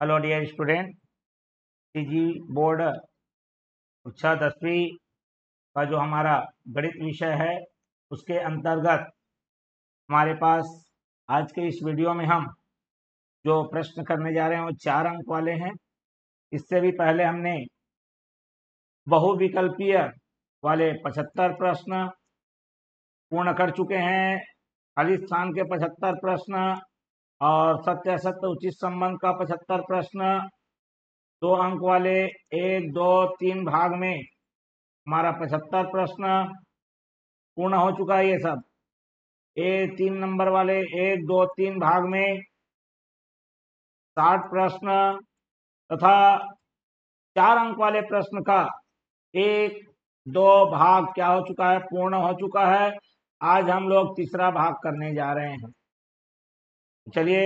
Hello dear student. CG board कक्षा 10वीं का जो हमारा गणित विषय है उसके अंतर्गत हमारे पास आज के इस वीडियो में हम जो प्रश्न करने जा रहे हैं वो 4 अंक वाले हैं। इससे भी पहले हमने बहुविकल्पीय वाले 75 प्रश्न पूर्ण कर चुके हैं। खाली स्थान के 75 प्रश्न और सत्य असत्य उचित संबंध का 75 प्रश्न 2 अंक वाले 1, 2, 3 भाग में हमारा 75 प्रश्न पूर्ण हो चुका है। ये सब 3 नंबर वाले 1, 2, 3 भाग में 60 प्रश्न तथा 4 अंक वाले प्रश्न का 1, 2 भाग क्या हो चुका है, पूर्ण हो चुका है। आज हम लोग तीसरा भाग करने जा रहे हैं। चलिए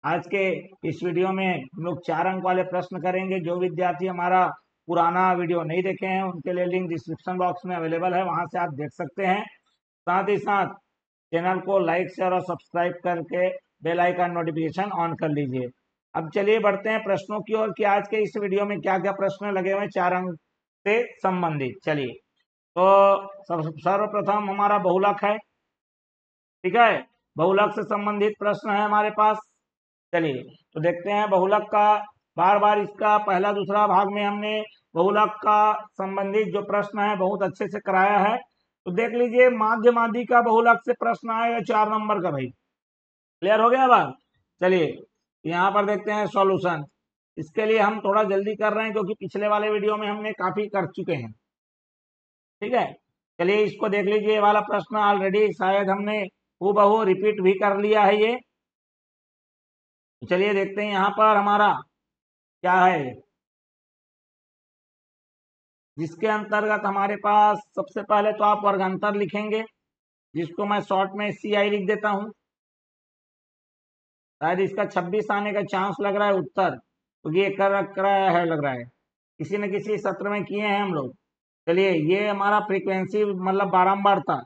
आज के इस वीडियो में हम लोग 4 अंक वाले प्रश्न करेंगे। जो विद्यार्थी हमारा पुराना वीडियो नहीं देखे हैं उनके लिए लिंक डिस्क्रिप्शन बॉक्स में अवेलेबल है, वहां से आप देख सकते हैं। साथ ही साथ चैनल को लाइक शेयर और सब्सक्राइब करके बेल आइकन नोटिफिकेशन ऑन कर लीजिए। अब चलिए बढ़ते हैं प्रश्नों की ओर कि आज के इस वीडियो में क्या क्या प्रश्न लगे हुए हैं 4 अंक से संबंधित। चलिए तो सर्वप्रथम हमारा बहुलक है, ठीक है। बहुलक से संबंधित प्रश्न है हमारे पास। चलिए तो देखते हैं बहुलक का। बार बार इसका पहला दूसरा भाग में हमने बहुलक का संबंधित जो प्रश्न है बहुत अच्छे से कराया है। तो देख लीजिए माध्य माध्य का बहुलक से प्रश्न आएगा 4 नंबर का। भाई क्लियर हो गया बात। चलिए यहाँ पर देखते हैं सॉल्यूशन। इसके लिए हम थोड़ा जल्दी कर रहे हैं क्योंकि पिछले वाले वीडियो में हमने काफी कर चुके हैं, ठीक है। चलिए इसको देख लीजिए, ये वाला प्रश्न ऑलरेडी शायद हमने हूबहू रिपीट भी कर लिया है ये। चलिए देखते हैं यहाँ पर हमारा क्या है, जिसके अंतर्गत हमारे पास सबसे पहले तो आप वर्गांतर लिखेंगे, जिसको मैं शॉर्ट में CI लिख देता हूं। शायद इसका 26 आने का चांस लग रहा है उत्तर, क्योंकि ये कराया है लग रहा है, किसी न किसी सत्र में किए हैं हम लोग। चलिए ये हमारा फ्रीक्वेंसी मतलब बारंबार था,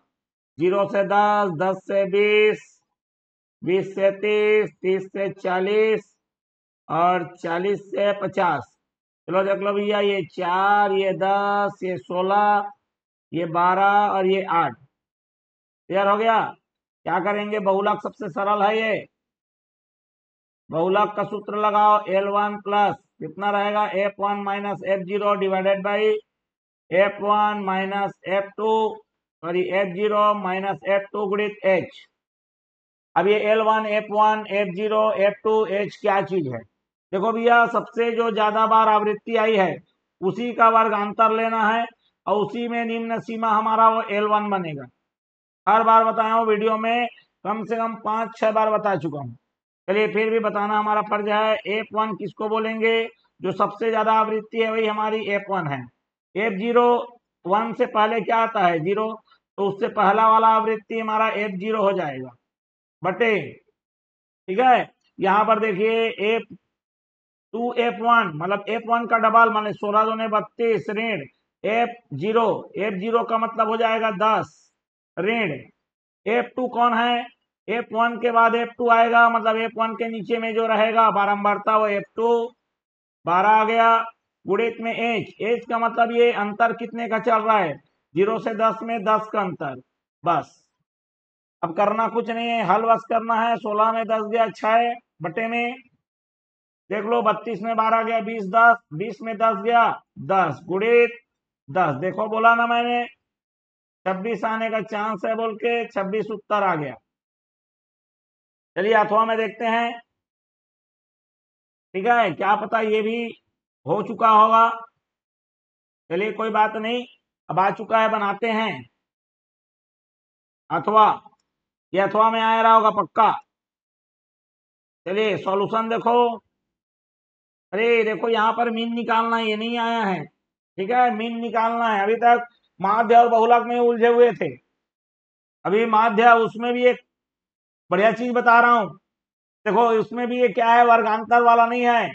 0 से 10, 10 से 20, 20 से 30, 30 से 40 और 40 से 50। चलो देख लो भैया, ये 4, ये 10, ये 16, ये 12 और ये 8। क्लियर हो गया। क्या करेंगे, बहुलक सबसे सरल है ये। बहुलक का सूत्र लगाओ, L1 प्लस कितना रहेगा, F1 minus F0 divided by F1 minus F2 और ये F0 माइनस F2 गुणित H। अब ये L1 F1 F0 F2 H क्या चीज है। देखो भैया, सबसे जो ज्यादा बार आवृत्ति आई है उसी का वर्गांतर लेना है और उसी में निम्न सीमा हमारा वो L1 बनेगा। हर बार बताया हूँ वीडियो में, कम से कम 5-6 बार बता चुका हूँ। चलिए फिर भी बताना हमारा फर्ज है। F1 किसको बोलेंगे, जो सबसे ज्यादा आवृत्ति है वही हमारी F1 है। F0 1 से पहले क्या आता है, 0, तो उससे पहला वाला आवृत्ति हमारा F0 हो जाएगा बटे, ठीक है। यहाँ पर देखिए F2 F1 मतलब F1 का डबल माने 16 दूने 32 ऋण F0, F0 का मतलब हो जाएगा 10 ऋण F2 कौन है, F1 के बाद F2 आएगा, मतलब F1 के नीचे में जो रहेगा बारंबारता वो F2 12 आ गया गुणित में H का मतलब ये अंतर कितने का चल रहा है, 0 से 10 में 10 का अंतर। बस अब करना कुछ नहीं है, हल बस करना है। 16 में 10 गया 6 बटे में, देख लो 32 में 12 गया 20, 10 20 में 10 गया 10 गुणित 10। देखो बोला ना मैंने 26 आने का चांस है बोल के, 26 उत्तर आ गया। चलिए अथवा में देखते हैं, ठीक है, क्या पता ये भी हो चुका होगा। चलिए कोई बात नहीं, अब आ चुका है, बनाते हैं अथवा। ये अथवा में आ रहा होगा पक्का। चलिए सॉल्यूशन देखो। अरे देखो यहाँ पर मीन निकालना ये नहीं आया है, ठीक है, मीन निकालना है। अभी तक माध्य और बहुलक में उलझे हुए थे, अभी माध्य उसमें भी एक बढ़िया चीज बता रहा हूं। देखो उसमें भी ये क्या है, वर्गांतर वाला नहीं है।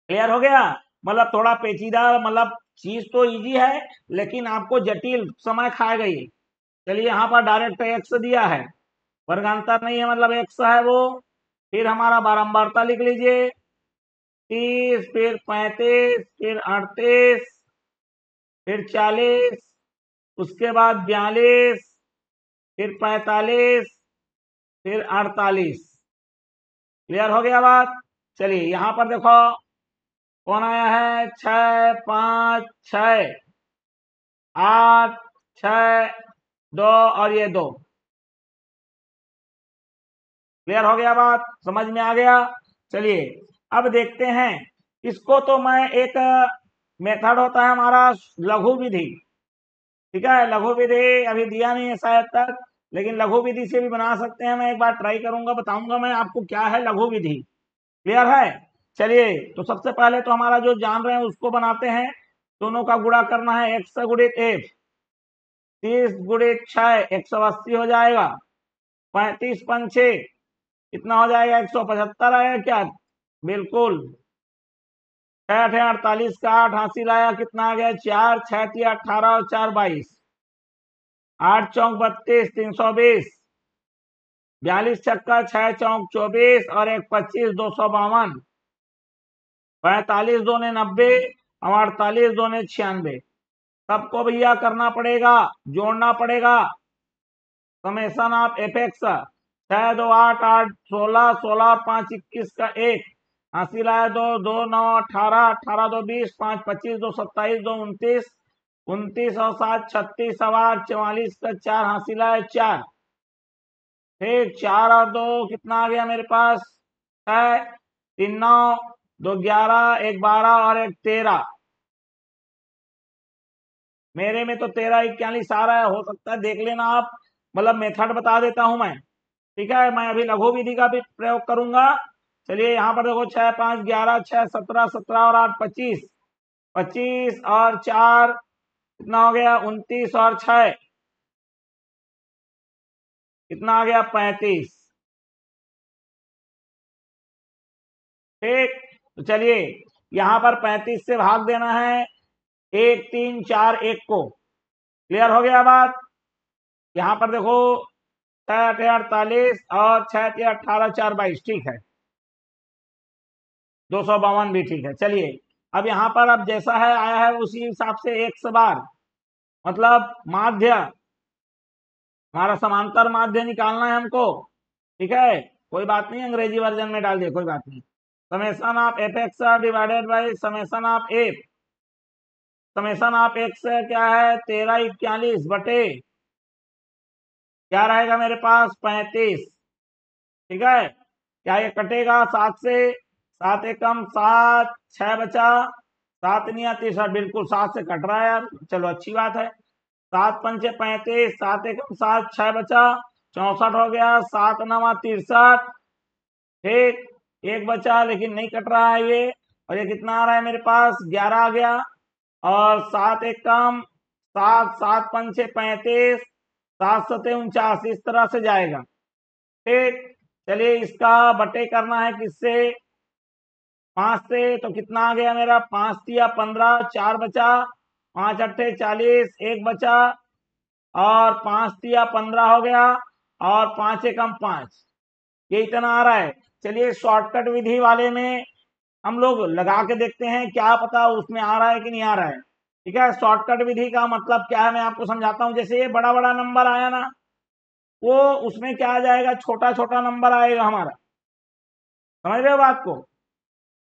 क्लियर हो गया, मतलब थोड़ा पेचीदा, मतलब चीज तो इजी है लेकिन आपको जटिल समय खाएगा ये। चलिए यहाँ पर डायरेक्ट एक्स दिया है, वर्गांतर नहीं है मतलब एक्स है वो, फिर हमारा बारंबारता लिख लीजिए, 30, फिर 35, फिर 38, फिर 40, उसके बाद 42, फिर 45, फिर 48। क्लियर हो गया बात। चलिए यहां पर देखो कौन आया है, 6, 5, 6, 8, 6, 2 और ये 2। क्लियर हो गया बात, समझ में आ गया। चलिए अब देखते हैं इसको। तो मैं एक मेथड होता है हमारा लघु विधि, ठीक है। लघु विधि अभी दिया नहीं है शायद तक, लेकिन लघु विधि से भी बना सकते हैं। मैं एक बार ट्राई करूंगा, बताऊंगा मैं आपको क्या है लघु विधि। क्लियर है। चलिए तो सबसे पहले तो हमारा जो जान रहे हैं उसको बनाते हैं। दोनों का गुणा करना है, x गुणित f, 30 गुणित 6 180 हो जाएगा, 35 पंचे कितना हो जाएगा, 175 आएगा क्या, बिल्कुल। 6 8 48 का 8 हासिल आया, कितना आ गया, 4, 6 3 18 और 4 22, 8 चौक 32, 320, 42 छक्का 6 चौक 24 और 1 25, 252, 45 दूने 90 और 48 दूने 96। सबको भैया करना पड़ेगा, जोड़ना पड़ेगा। समेसन ऑफ एफ एक्स 6 2 8 8 16 16 5 21 का 1 हासिल आया 2 2 9 18 18 2 20 5 25 2 27 2 29 29 और 7 36 8 44 का 4 हासिल आया 4। ठीक, 4 और 2 कितना आ गया मेरे पास, 6 3 9 2 11 1 12 और 1 13। मेरे में तो 13 41 आ रहा है, हो सकता है देख लेना आप। मतलब मेथड बता देता हूं मैं, ठीक है। मैं अभी लघु विधि का भी प्रयोग करूंगा। चलिए यहाँ पर देखो 6 5 11 6 17 17 और 8 25, 25 और 4 कितना हो गया, 29 और 6 कितना आ गया, 35। ठीक, तो चलिए यहाँ पर 35 से भाग देना है 1 3 4 1 को। क्लियर हो गया बात। यहाँ पर देखो 6 8 48 और 6 3 18 4 22, ठीक है। 252 भी ठीक है। चलिए अब यहाँ पर अब जैसा है आया है उसी हिसाब से 1 बार, मतलब माध्य, हमारा समांतर माध्य निकालना है हमको, ठीक है। कोई बात नहीं, अंग्रेजी वर्जन में डाल दिए, कोई बात नहीं। Summation of F x divided by summation of F, summation of x क्या है, 13 41 बटे क्या रहेगा मेरे पास, 35। ठीक है, क्या ये कटेगा 7 से, 7 एकम 7, 6 बचा, 7 नहीं आती सर, बिल्कुल 7 से कट रहा है यार, चलो अच्छी बात है। 7 पंचे 35, 7 एकम 7, 6 बचा, 64 हो गया, 7 9 63। ठीक, एक बचा लेकिन नहीं कट रहा है ये, और ये कितना आ रहा है मेरे पास, 11 आ गया। और 7 एकम 7, 7 पंचे 35, 7 सते 49, इस तरह से जाएगा। ठीक, चलिए इसका बटे करना है किससे, 5 से, तो कितना आ गया मेरा, 5 तिया 15, 4 बचा, 5 अट्ठे 40, 1 बचा, और 5 तिया 15 हो गया, और 5 एकम 5, ये इतना आ रहा है। चलिए शॉर्टकट विधि वाले में हम लोग लगा के देखते हैं, क्या पता उसमें आ रहा है कि नहीं आ रहा है। ठीक है, शॉर्टकट विधि का मतलब क्या है मैं आपको समझाता हूं। जैसे ये बड़ा बड़ा नंबर आया ना, वो उसमें क्या आ जाएगा, छोटा छोटा नंबर आएगा हमारा, समझ रहे हो बात को,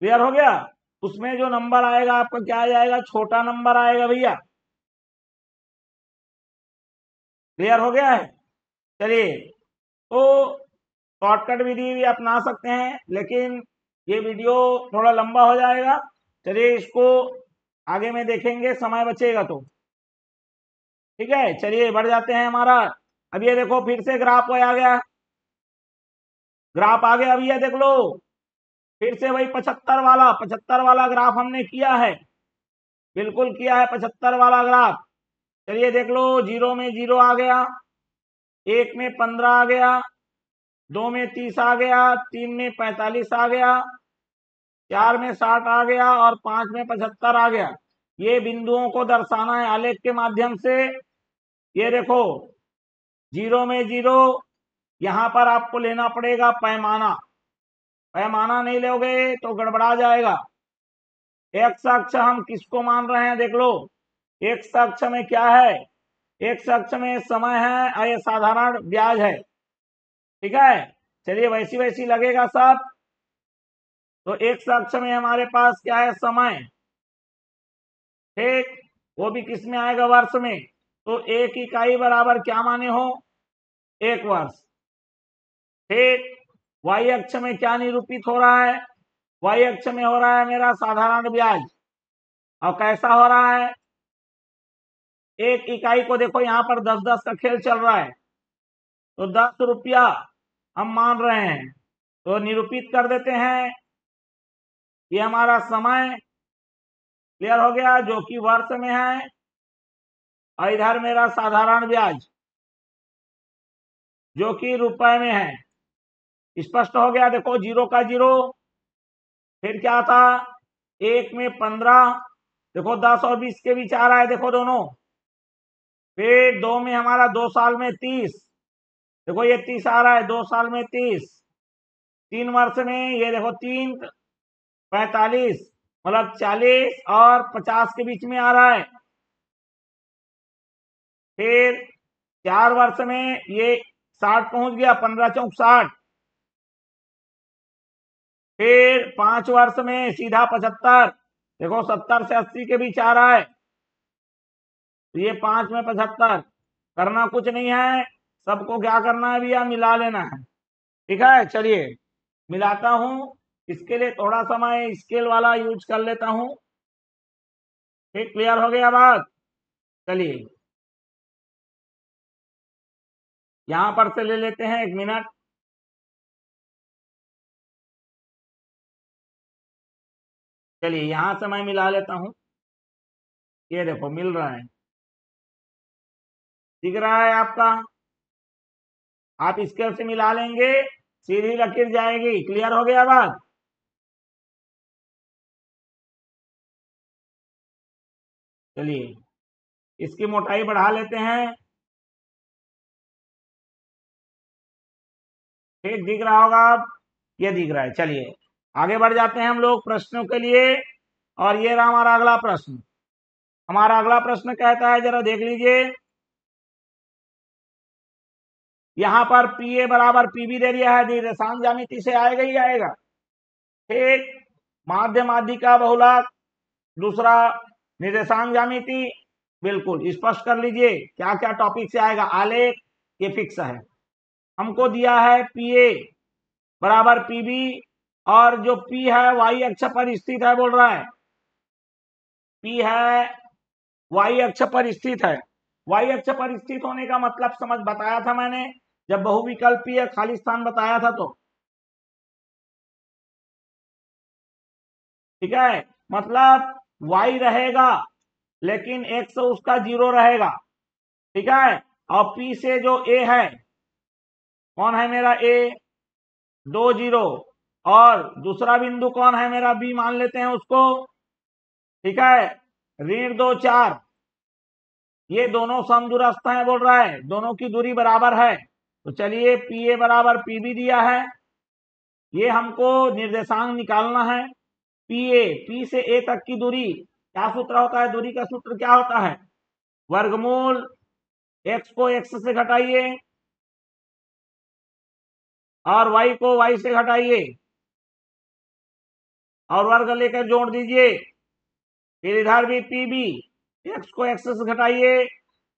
क्लियर हो गया। उसमें जो नंबर आएगा आपका क्या आ जाएगा, छोटा नंबर आएगा भैया, क्लियर हो गया है। चलिए तो शॉर्टकट विधि भी अपना सकते हैं, लेकिन ये वीडियो थोड़ा लंबा हो जाएगा। चलिए इसको आगे में देखेंगे, समय बचेगा तो, ठीक है। चलिए बढ़ जाते हैं हमारा। अब ये देखो फिर से ग्राफ आ गया, ग्राफ आ गया भैया, देख लो फिर से वही 75 वाला ग्राफ हमने किया है, बिल्कुल किया है 75 वाला ग्राफ। चलिए देख लो, 0 में 0 आ गया, 1 में 15 आ गया, 2 में 30 आ गया, 3 में 45 आ गया, 4 में 60 आ गया, और 5 में 75 आ गया। ये बिंदुओं को दर्शाना है आलेख के माध्यम से। ये देखो 0 में 0, यहां पर आपको लेना पड़ेगा पैमाना, पैमाना नहीं लोगे तो गड़बड़ा जाएगा। एक्स अक्ष हम किसको मान रहे हैं देख लो। एक्स अक्ष में क्या है, एक्स अक्ष में समय है और ये साधारण ब्याज है। ठीक है, चलिए वैसी वैसी लगेगा सब। तो एक्स अक्ष में हमारे पास क्या है, समय। ठीक, वो भी किस में आएगा, वर्ष में। तो एक इकाई बराबर क्या माने हो, एक वर्ष। ठीक, वाई अक्ष में क्या निरूपित हो रहा है, वाई अक्ष में हो रहा है मेरा साधारण ब्याज। और कैसा हो रहा है, एक इकाई को देखो यहाँ पर 10-10 का खेल चल रहा है, तो 10 रुपया हम मान रहे हैं। तो निरूपित कर देते हैं, ये हमारा समय क्लियर हो गया जो कि वर्ष में है, और इधर मेरा साधारण ब्याज जो कि रुपए में है। स्पष्ट हो गया, देखो जीरो का जीरो, फिर क्या था, एक में 15, देखो 10 और 20 के बीच आ रहा है, देखो दोनों। फिर दो में हमारा 2 साल में 30, देखो ये 30 आ रहा है, 2 साल में 30। 3 वर्ष में ये देखो 3 45, मतलब 40 और 50 के बीच में आ रहा है। फिर 4 वर्ष में ये 60 पहुंच गया, 15 चौक 60। फिर 5 वर्ष में सीधा 75, देखो 70 से 80 के बीच आ रहा है। तो ये 5 में 75, करना कुछ नहीं है, सबको क्या करना है भैया, मिला लेना है। ठीक है, चलिए मिलाता हूं। इसके लिए थोड़ा सा मैं स्केल वाला यूज कर लेता हूं। ठीक, क्लियर हो गया बात। चलिए यहां पर से ले लेते हैं, 1 मिनट। चलिए यहां से मैं मिला लेता हूं, ये देखो मिल रहा है, दिख रहा है आपका। आप स्केल से मिला लेंगे, सीधी लकीर जाएगी। क्लियर हो गया बात। चलिए इसकी मोटाई बढ़ा लेते हैं। ठीक दिख रहा होगा आप, ये दिख रहा है। चलिए आगे बढ़ जाते हैं हम लोग प्रश्नों के लिए। और ये रहा हमारा अगला प्रश्न। हमारा अगला प्रश्न कहता है, जरा देख लीजिए, यहाँ पर पी ए बराबर पीबी दे दिया है, निर्देशांक ज्यामिति से आएगा ही आएगा। ठीक, माध्य माध्यिका बहुलक, दूसरा निर्देशांक ज्यामिति, बिल्कुल स्पष्ट कर लीजिए क्या क्या टॉपिक से आएगा। आलेख ये फिक्स है, हमको दिया है पी ए बराबर पीबी, और जो पी है वाई अक्ष पर स्थित है, बोल रहा है पी है वाई अक्ष पर स्थित है। वाई अक्ष पर स्थित होने का मतलब समझ बताया था मैंने, जब बहुविकल्पीय खाली स्थान बताया था तो। ठीक है, मतलब वाई रहेगा लेकिन एक्स उसका 0 रहेगा। ठीक है, और पी से जो ए है, कौन है मेरा ए, 2 0, और दूसरा बिंदु कौन है मेरा बी, मान लेते हैं उसको। ठीक है, ऋण 2 4, ये दोनों समदूरस्थ हैं, बोल रहा है दोनों की दूरी बराबर है। तो चलिए पी ए बराबर पी बी दिया है, ये हमको निर्देशांक निकालना है। पी ए, पी से ए तक की दूरी, क्या सूत्र होता है, दूरी का सूत्र क्या होता है, वर्गमूल एक्स को एक्स से घटाइए और वाई को वाई से घटाइए और वर्ग लेकर जोड़ दीजिए। फिर इधर भी पी बी, एक्स को एक्स से घटाइए,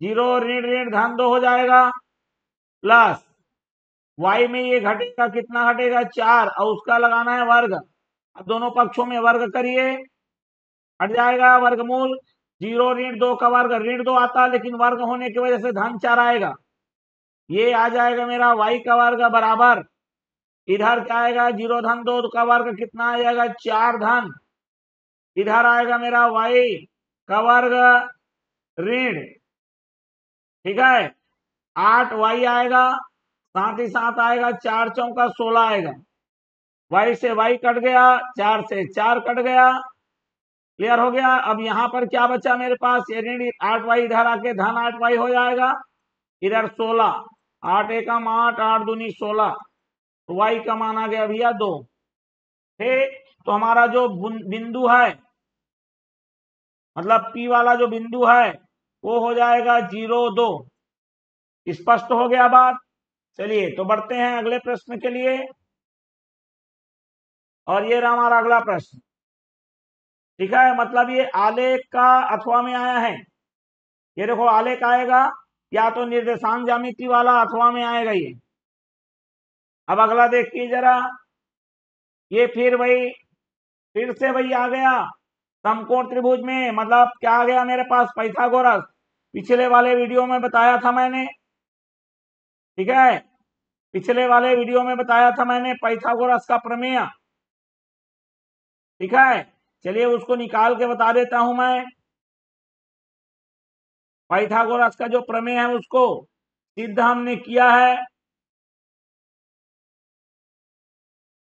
0 ऋण ऋण धन 2 हो जाएगा, प्लस वाई में ये घटेगा, कितना घटेगा 4, और उसका लगाना है वर्ग। अब दोनों पक्षों में वर्ग करिए, हट जाएगा वर्गमूल। 0 ऋण 2 का वर्ग ऋण 2 आता है, लेकिन वर्ग होने की वजह से धन 4 आएगा। ये आ जाएगा मेरा वाई का वर्ग बराबर, इधर क्या आएगा, 0 धन 2 का वर्ग कितना आ जाएगा, 4 धन, इधर आएगा मेरा वाई का वर्ग ऋण। ठीक है, 8 वाई आएगा, साथ ही साथ आएगा 4 चौका 16 आएगा, वाई से वाई कट गया, 4 से 4 कट गया। क्लियर हो गया। अब यहाँ पर क्या बचा मेरे पास, ये ऋण 8 वाई इधर आके धन 8 वाई हो जाएगा, इधर 16, 8 एकम 8, 8 दूनी 16, तो वाई का मान आ गया भैया 2। ठीक, तो हमारा जो बिंदु है, मतलब P वाला जो बिंदु है वो हो जाएगा 0, 2। स्पष्ट हो गया बात। चलिए तो बढ़ते हैं अगले प्रश्न के लिए। और ये रहा हमारा अगला प्रश्न। ठीक है, मतलब ये आलेख का अथवा में आया है। ये देखो आलेख आएगा या तो निर्देशांक ज्यामिति वाला अथवा में आएगा ये। अब अगला देखिए जरा, ये फिर से वही आ गया समकोण त्रिभुज में। मतलब क्या आ गया मेरे पास, पाइथागोरस। पिछले वाले वीडियो में बताया था मैंने, ठीक है, पिछले वाले वीडियो में बताया था मैंने पाइथागोरस का प्रमेय। ठीक है, चलिए उसको निकाल के बता देता हूं मैं। पाइथागोरस का जो प्रमेय है उसको सिद्ध हमने किया है।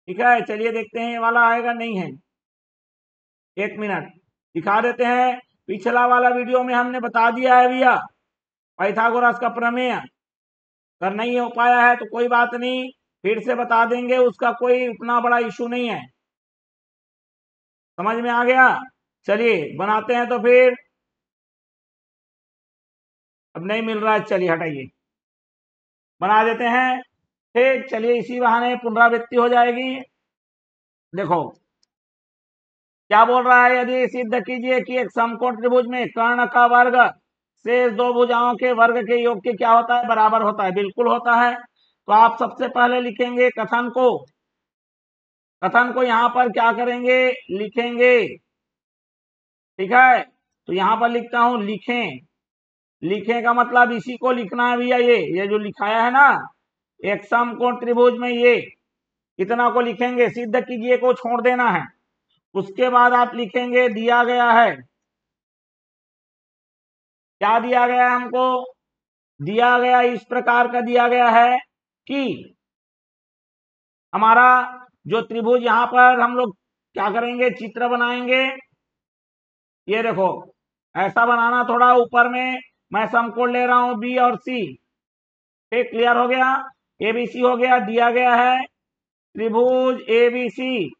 ठीक है, चलिए देखते हैं ये वाला आएगा नहीं है। एक मिनट दिखा देते हैं। पिछला वाला वीडियो में हमने बता दिया है भैया पाइथागोरस का प्रमेय। अगर नहीं हो पाया है तो कोई बात नहीं, फिर से बता देंगे, उसका कोई उतना बड़ा इशू नहीं है। समझ में आ गया। चलिए बनाते हैं तो फिर। अब नहीं मिल रहा है, चलिए हटाइए, बना देते हैं। ठीक, चलिए इसी बहाने पुनरावृत्ति हो जाएगी। देखो क्या बोल रहा है, यदि सिद्ध कीजिए कि एक समकोण त्रिभुज में कर्ण का वर्ग शेष दो भुजाओं के वर्ग के योग के क्या होता है, बराबर होता है। बिल्कुल होता है। तो आप सबसे पहले लिखेंगे कथन को। कथन को यहाँ पर क्या करेंगे, लिखेंगे। ठीक है, तो यहाँ पर लिखता हूं लिखें। लिखें का मतलब इसी को लिखना है भैया, ये जो लिखाया है ना, एक समकोण त्रिभुज में ये इतना को लिखेंगे। सिद्ध कीजिए को छोड़ देना है। उसके बाद आप लिखेंगे दिया गया है। क्या दिया गया है हमको, दिया गया इस प्रकार का दिया गया है कि हमारा जो त्रिभुज, यहां पर हम लोग क्या करेंगे, चित्र बनाएंगे। ये देखो ऐसा बनाना, थोड़ा ऊपर में मैं समकोण ले रहा हूं बी और सी। ठीक, क्लियर हो गया। एबीसी हो गया, दिया गया है त्रिभुज एबीसी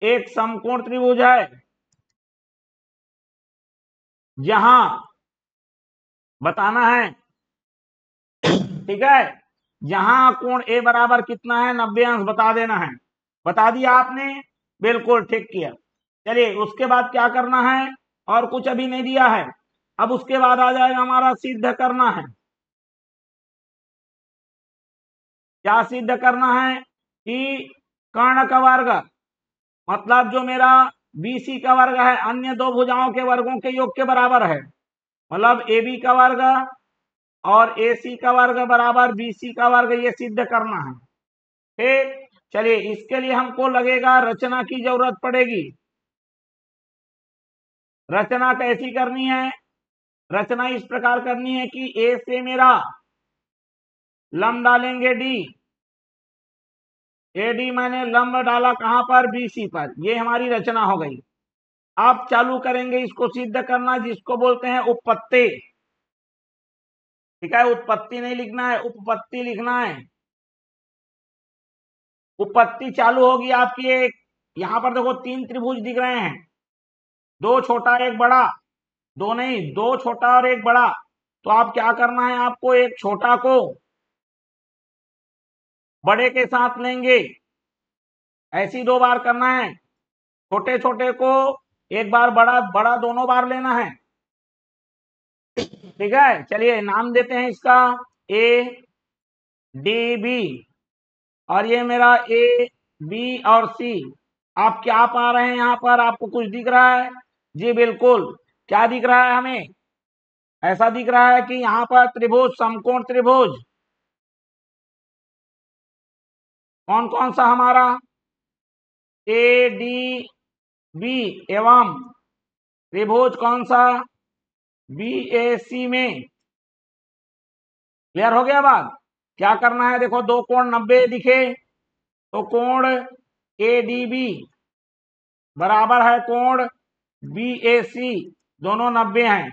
एक समकोण त्रिभुज है जहां बताना है, ठीक है, जहां कोण ए बराबर कितना है, 90 अंश बता देना है। बता दिया आपने, बिल्कुल ठीक किया। चलिए उसके बाद क्या करना है, और कुछ अभी नहीं दिया है। अब उसके बाद आ जाएगा हमारा सिद्ध करना है। क्या सिद्ध करना है कि कर्ण का वर्ग, मतलब जो मेरा बीसी का वर्ग है अन्य दो भुजाओं के वर्गों के योग के बराबर है। मतलब AB का वर्ग और AC का वर्ग बराबर BC का वर्ग, ये सिद्ध करना है। ठीक, चलिए इसके लिए हमको लगेगा रचना की जरूरत पड़ेगी। रचना कैसी करनी है, रचना इस प्रकार करनी है कि A से मेरा लंब डालेंगे D। AD मैंने लंब डाला कहां पर, BC पर। ये हमारी रचना हो गई। अब चालू करेंगे इसको सिद्ध करना, जिसको बोलते हैं उपपत्ति। ठीक है, उत्पत्ति नहीं लिखना है, उपपत्ति लिखना है। उपपत्ति चालू होगी आपकी। एक यहां पर देखो 3 त्रिभुज दिख रहे हैं, 2 छोटा 1 बड़ा। 2 नहीं, 2 छोटा और 1 बड़ा। तो आप क्या करना है, आपको एक छोटा को बड़े के साथ लेंगे। ऐसी 2 बार करना है। छोटे छोटे को एक बार, बड़ा बड़ा दोनों बार लेना है। ठीक है, चलिए नाम देते हैं इसका ए डी बी। और ये मेरा ए बी और सी। आप क्या पा रहे हैं, यहां पर आपको कुछ दिख रहा है? जी बिल्कुल। क्या दिख रहा है हमें, ऐसा दिख रहा है कि यहां पर त्रिभुज, समकोण त्रिभुज कौन कौन सा हमारा, ए डी बी एवं त्रिभुज कौन सा, बी ए सी में। क्लियर हो गया बात। क्या करना है, देखो 2 कोण 90 दिखे, तो कोण ए डी बी बराबर है कोण बी ए सी, दोनों 90 हैं।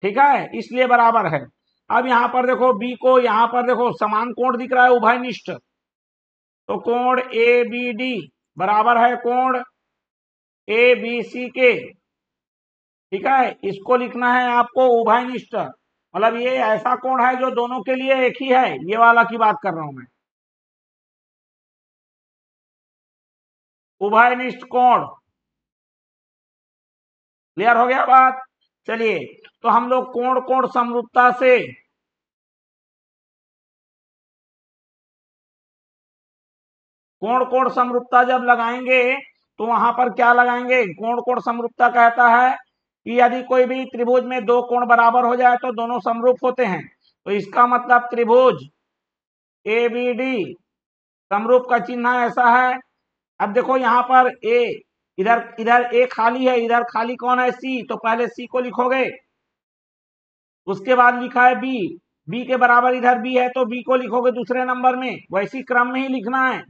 ठीक है, इसलिए बराबर है। अब यहां पर देखो बी को, यहां पर देखो समान कोण दिख रहा है, उभयनिष्ठ। तो कोण ए बी डी बराबर है कोण ए बी सी के। ठीक है, इसको लिखना है आपको उभयनिष्ठ, मतलब ये ऐसा कोण है जो दोनों के लिए एक ही है, ये वाला की बात कर रहा हूं मैं, उभयनिष्ठ कोण। क्लियर हो गया बात। चलिए, तो हम लोग कोण कोण समरूपता से कोण कोण समरूपता जब लगाएंगे तो वहां पर क्या लगाएंगे, कोण कोण समरूपता कहता है कि यदि कोई भी त्रिभुज में दो कोण बराबर हो जाए तो दोनों समरूप होते हैं। तो इसका मतलब त्रिभुज ए बी डी समरूप का चिन्ह ऐसा है। अब देखो यहाँ पर ए, इधर इधर ए खाली है, इधर खाली कौन है, सी, तो पहले सी को लिखोगे, उसके बाद लिखा है बी, बी के बराबर इधर बी है तो बी को लिखोगे दूसरे नंबर में, वैसी क्रम में ही लिखना है।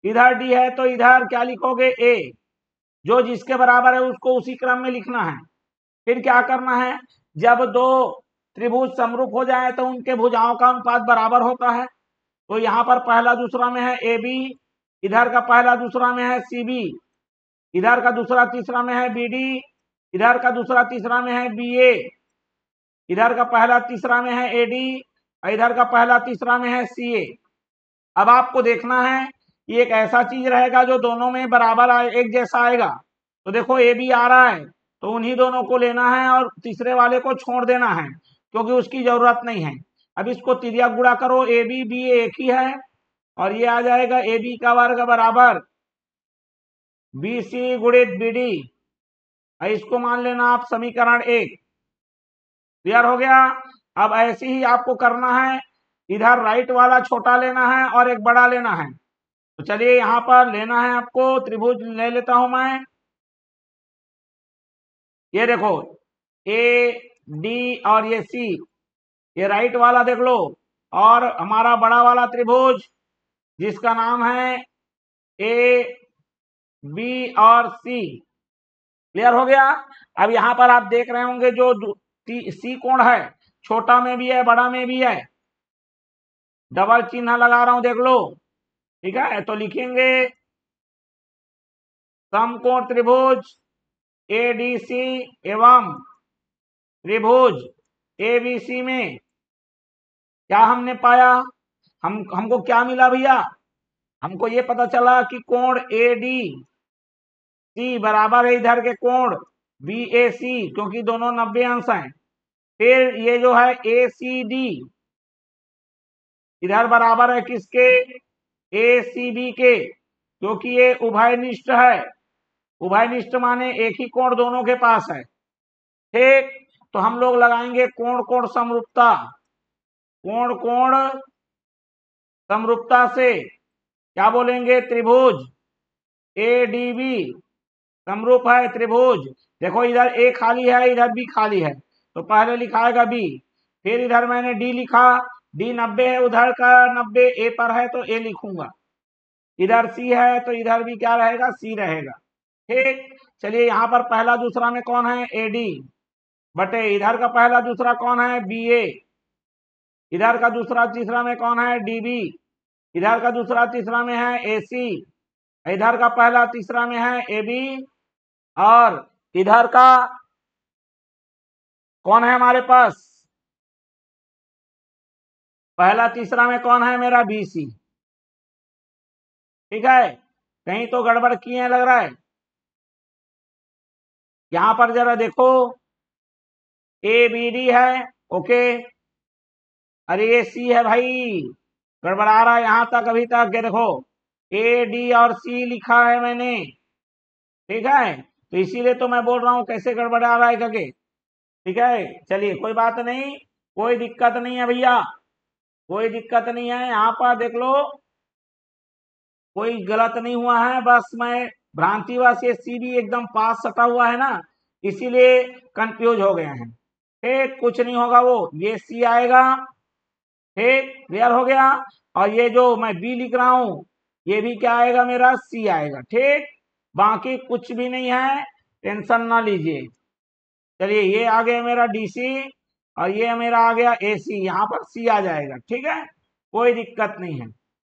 इधर डी है तो इधर क्या लिखोगे, ए, जो जिसके बराबर है उसको उसी क्रम में लिखना है। फिर क्या करना है, जब दो त्रिभुज समरूप हो जाए तो उनके भुजाओं का अनुपात बराबर होता है। तो यहाँ पर पहला दूसरा में है ए बी, इधर का पहला दूसरा में है सी बी, इधर का दूसरा तीसरा में है बी डी, इधर का दूसरा तीसरा में है बी ए, इधर का पहला तीसरा में है ए डी, इधर का पहला तीसरा में है सी ए। अब आपको देखना है ये एक ऐसा चीज रहेगा जो दोनों में बराबर एक जैसा आएगा। तो देखो ए बी आ रहा है तो उन्हीं दोनों को लेना है और तीसरे वाले को छोड़ देना है क्योंकि उसकी जरूरत नहीं है। अब इसको तिर्यक गुणा करो, ए बी बी एक ही है और ये आ जाएगा ए बी का वर्ग बराबर बी सी गुणित बी डी। इसको मान लेना आप समीकरण 1। क्लियर हो गया। अब ऐसे ही आपको करना है, इधर राइट वाला छोटा लेना है और एक बड़ा लेना है। तो चलिए यहाँ पर लेना है आपको, त्रिभुज ले लेता हूं मैं, ये देखो ए डी और ये सी, ये राइट वाला देख लो, और हमारा बड़ा वाला त्रिभुज जिसका नाम है ए बी और सी। क्लियर हो गया। अब यहाँ पर आप देख रहे होंगे जो सी कोण है, छोटा में भी है बड़ा में भी है, डबल चिन्ह लगा रहा हूं देख लो। ठीक है, तो लिखेंगे समकोण त्रिभुज एडीसी एवं त्रिभुज एबीसी में क्या हमने पाया, हमको क्या मिला भैया, हमको ये पता चला कि कोण ए डी सी बराबर है इधर के कोण बी ए सी, क्योंकि दोनों 90 अंश हैं। फिर ये जो है ए सी डी इधर बराबर है किसके, ए सी बी के, क्योंकि ये उभयनिष्ठ है। उभयनिष्ठ माने एक ही कोण दोनों के पास है। ठीक, तो हम लोग लगाएंगे कोण कोण समरूपता, कोण कोण समरूपता से क्या बोलेंगे, त्रिभुज ए डी बी समरूप है त्रिभुज। देखो इधर ए खाली है इधर बी खाली है, तो पहले लिखाएगा बी, फिर इधर मैंने डी लिखा, डी 90 है उधर का 90 ए पर है तो ए लिखूंगा, इधर सी है तो इधर भी क्या रहेगा, सी रहेगा। ठीक, चलिए यहाँ पर पहला दूसरा में कौन है, ए डी बटे इधर का पहला दूसरा कौन है, बी ए, इधर का दूसरा तीसरा में कौन है, डी बी, इधर का दूसरा तीसरा में है ए सी, इधर का पहला तीसरा में है ए बी, और इधर का कौन है हमारे पास, पहला तीसरा में कौन है मेरा, बी सी। ठीक है, कहीं तो गड़बड़ किए लग रहा है। यहां पर जरा देखो ए बी डी है, ओके, अरे ये सी है भाई, गड़बड़ा रहा है यहां तक अभी तक, ये देखो ए डी और सी लिखा है मैंने। ठीक है, तो इसीलिए तो मैं बोल रहा हूं कैसे गड़बड़ा रहा है करके। ठीक है, चलिए कोई बात नहीं, कोई दिक्कत नहीं है भैया, कोई दिक्कत नहीं है। यहाँ पर देख लो कोई गलत नहीं हुआ है, बस मैं भ्रांतिवश ये सी भी एकदम पास सटा हुआ है ना, इसीलिए कंफ्यूज हो गए हैं। ठीक, कुछ नहीं होगा, वो ये सी आएगा। ठीक, क्लियर हो गया। और ये जो मैं बी लिख रहा हूं ये भी क्या आएगा मेरा, सी आएगा। ठीक, बाकी कुछ भी नहीं है, टेंशन ना लीजिए। चलिए ये आ गया मेरा डीसी और ये मेरा आ गया एसी, यहाँ पर सी आ जाएगा। ठीक है, कोई दिक्कत नहीं है।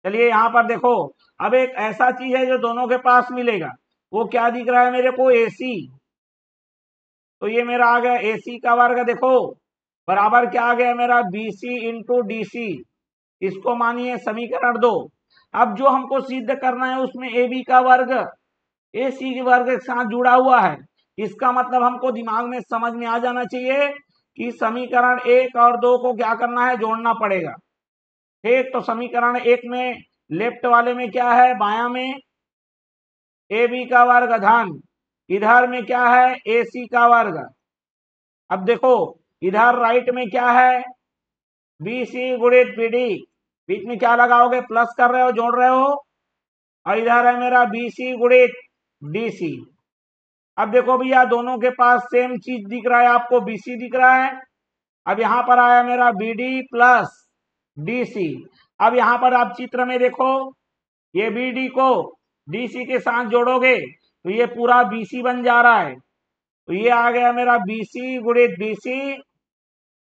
चलिए यहाँ पर देखो, अब एक ऐसा चीज है जो दोनों के पास मिलेगा, वो क्या दिख रहा है मेरे को, AC। तो ये मेरा आ गया AC का वर्ग, देखो बराबर क्या आ गया मेरा, BC इंटू DC। इसको मानिए समीकरण 2। अब जो हमको सिद्ध करना है उसमें AB का वर्ग AC के वर्ग के साथ जुड़ा हुआ है। इसका मतलब हमको दिमाग में समझ में आ जाना चाहिए कि समीकरण 1 और 2 को क्या करना है, जोड़ना पड़ेगा। ठीक, तो समीकरण 1 में लेफ्ट वाले में क्या है, बाया में AB का वर्ग धन, इधर में क्या है, AC का वर्ग। अब देखो इधर राइट में क्या है, BC गुणित BD, बीच में क्या लगाओगे, प्लस कर रहे हो, जोड़ रहे हो, और इधर है मेरा BC गुणित DC। अब देखो भैया दोनों के पास सेम चीज दिख रहा है, आपको BC दिख रहा है। अब यहाँ पर आया मेरा BD प्लस DC। अब यहाँ पर आप चित्र में देखो, ये BD को DC के साथ जोड़ोगे तो ये पूरा BC बन जा रहा है। तो ये आ गया मेरा BC गुणित BC,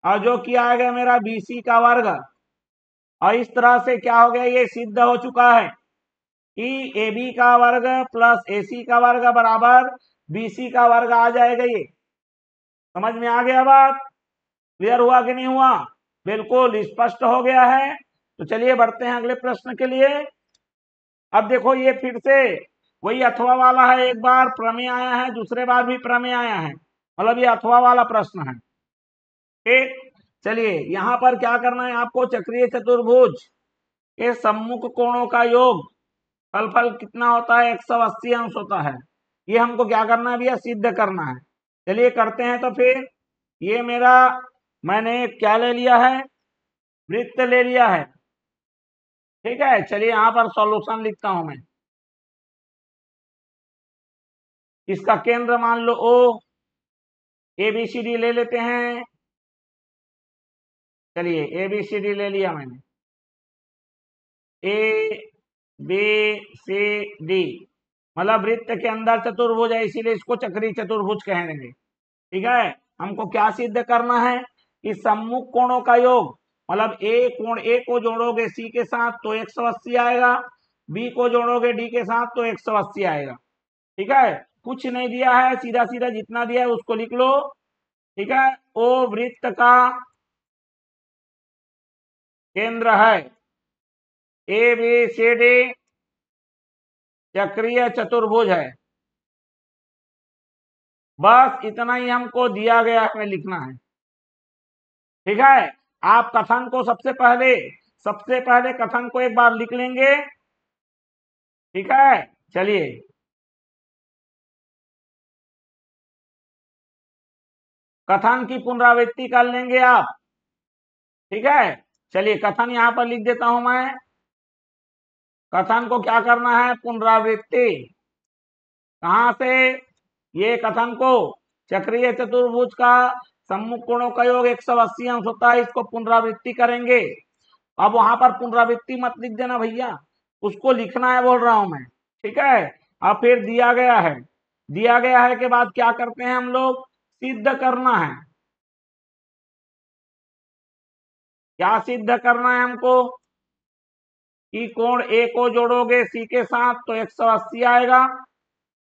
और जो किया आ गया मेरा BC का वर्ग। और इस तरह से क्या हो गया, ये सिद्ध हो चुका है कि AB का वर्ग प्लस AC का वर्ग बराबर BC का वर्ग आ जाएगा। ये समझ में आ गया बात, क्लियर हुआ कि नहीं हुआ, बिल्कुल स्पष्ट हो गया है। तो चलिए बढ़ते हैं अगले प्रश्न के लिए। अब देखो ये फिर से वही अथवा वाला है, एक बार प्रमेय आया है, दूसरे बार भी प्रमेय आया है, मतलब ये अथवा वाला प्रश्न है। ठीक, चलिए यहाँ पर क्या करना है आपको, चक्रीय चतुर्भुज के सम्मुख कोणों का योग फलफल कितना होता है, 180 अंश होता है। ये हमको क्या करना है भैया, सिद्ध करना है। चलिए करते हैं। तो फिर ये मेरा, मैंने क्या ले लिया है, वृत्त ले लिया है। ठीक है, चलिए यहाँ पर सॉल्यूशन लिखता हूं मैं। इसका केंद्र मान लो O, ABCD ले लेते हैं। चलिए ABCD ले लिया मैंने, ABCD मतलब वृत्त के अंदर चतुर्भुज है, इसीलिए इसको चक्रीय चतुर्भुज कहेंगे। ठीक है, हमको क्या सिद्ध करना है कि सम्मुख कोणों का योग, मतलब कोण A को जोड़ोगे C के साथ तो 180 आएगा, B को जोड़ोगे D के साथ तो 180 आएगा। ठीक है, कुछ नहीं दिया है, सीधा सीधा जितना दिया है उसको लिख लो। ठीक है, O वृत्त का केंद्र है, ABCD चक्रीय चतुर्भुज है। बस इतना ही हमको दिया गया है, लिखना है। ठीक है, आप कथन को सबसे पहले कथन को एक बार लिख लेंगे। ठीक है, चलिए कथन की पुनरावृत्ति कर लेंगे आप। ठीक है, चलिए कथन यहां पर लिख देता हूं मैं। कथन को क्या करना है, पुनरावृत्ति। कहां से, ये कथन को चक्रीय चतुर्भुज का सम्मुख कोणों का योग 180 अंश होता है, इसको पुनरावृत्ति करेंगे। अब वहां पर पुनरावृत्ति मत लिख देना भैया, उसको लिखना है, बोल रहा हूं मैं। ठीक है, अब फिर दिया गया है, दिया गया है के बाद क्या करते हैं हम लोग, सिद्ध करना है। क्या सिद्ध करना है हमको, कि कोण A को जोड़ोगे C के साथ तो 180 आएगा,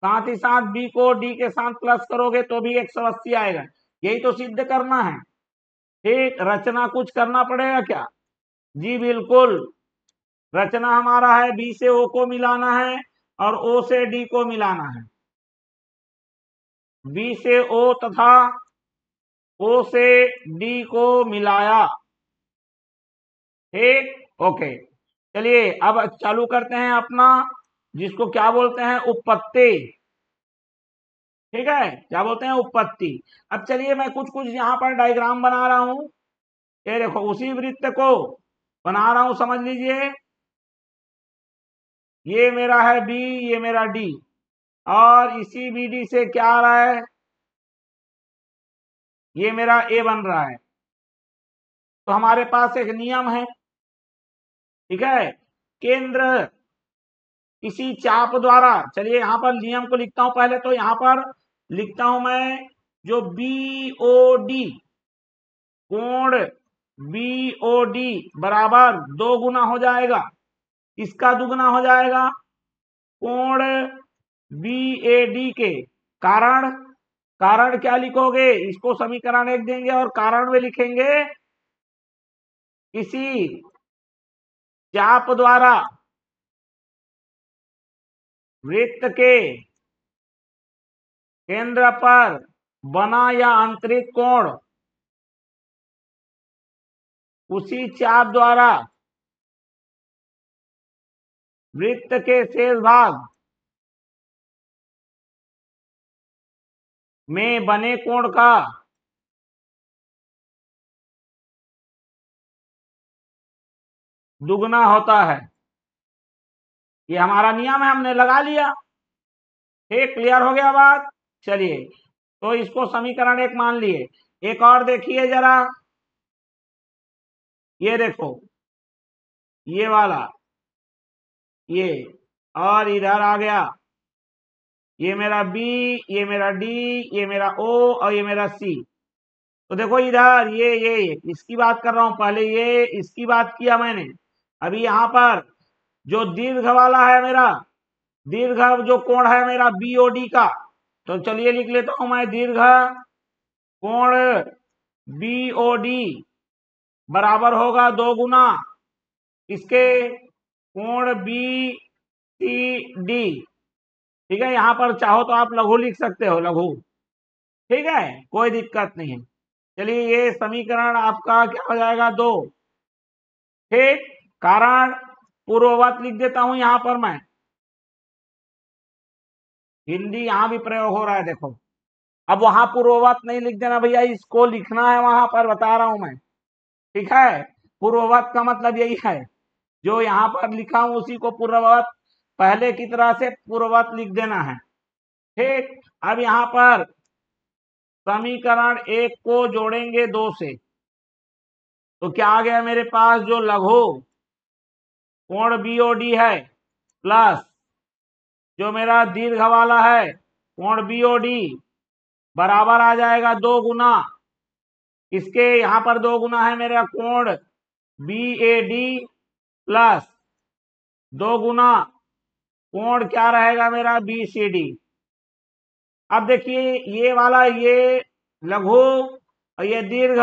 साथ ही साथ B को D के साथ प्लस करोगे तो भी 180 आएगा। यही तो सिद्ध करना है। ठीक, रचना कुछ करना पड़ेगा क्या, जी बिल्कुल। रचना हमारा है B से O को मिलाना है और O से D को मिलाना है, B से O तथा O से D को मिलाया। ठीक, ओके। चलिए अब चालू करते हैं अपना, जिसको क्या बोलते हैं, उत्पत्ति। ठीक है, क्या बोलते हैं, उत्पत्ति। अब चलिए मैं कुछ कुछ यहाँ पर डायग्राम बना रहा हूं। ये देखो उसी वृत्त को बना रहा हूं, समझ लीजिए। ये मेरा है B, ये मेरा D, और इसी BD से क्या आ रहा है, ये मेरा A बन रहा है। तो हमारे पास एक नियम है। ठीक है, केंद्र इसी चाप द्वारा, चलिए यहां पर नियम को लिखता हूं पहले। तो यहां पर लिखता हूं मैं, जो BOD कोण BOD बराबर 2 गुना हो जाएगा। इसका दुगना हो जाएगा कोण BAD के। कारण, कारण क्या लिखोगे, इसको समीकरण 1 देंगे और कारण में लिखेंगे किसी चाप द्वारा वृत्त के केंद्र पर बना या अंतरित कोण उसी चाप द्वारा वृत्त के शेष भाग में बने कोण का दुगना होता है। ये हमारा नियम है, हमने लगा लिया। ठीक, क्लियर हो गया बात। चलिए, तो इसको समीकरण 1 मान लिए। एक और देखिए जरा, ये देखो, ये वाला, ये, और इधर आ गया ये मेरा B, ये मेरा D, ये मेरा O और ये मेरा C। तो देखो इधर ये इसकी बात कर रहा हूं, पहले ये इसकी बात किया मैंने। अभी यहां पर जो दीर्घ वाला है मेरा, दीर्घ जो कोण है मेरा BOD का, तो चलिए लिख लेता हूं मैं, दीर्घ कोण BOD बराबर होगा 2 गुना इसके कोण BCD। ठीक है, यहां पर चाहो तो आप लघु लिख सकते हो, लघु। ठीक है, कोई दिक्कत नहीं है। चलिए, ये समीकरण आपका क्या हो जाएगा, 2। ठीक, कारण पूर्ववत लिख देता हूं यहां पर मैं, हिंदी यहां भी प्रयोग हो रहा है देखो। अब वहां पूर्ववत नहीं लिख देना भैया, इसको लिखना है वहां पर, बता रहा हूं मैं। ठीक है, पूर्ववत का मतलब यही है, जो यहां पर लिखा हूं उसी को पूर्ववत, पहले की तरह से पूर्ववत लिख देना है। ठीक, अब यहां पर समीकरण 1 को जोड़ेंगे 2 से, तो क्या आ गया मेरे पास, जो लघु कोण BOD है प्लस जो मेरा दीर्घ वाला है कोण BOD बराबर आ जाएगा 2 गुना इसके, यहां पर 2 गुना है मेरा कोण BAD प्लस 2 गुना कोण क्या रहेगा मेरा BCD। अब देखिए ये वाला, ये लघु और ये दीर्घ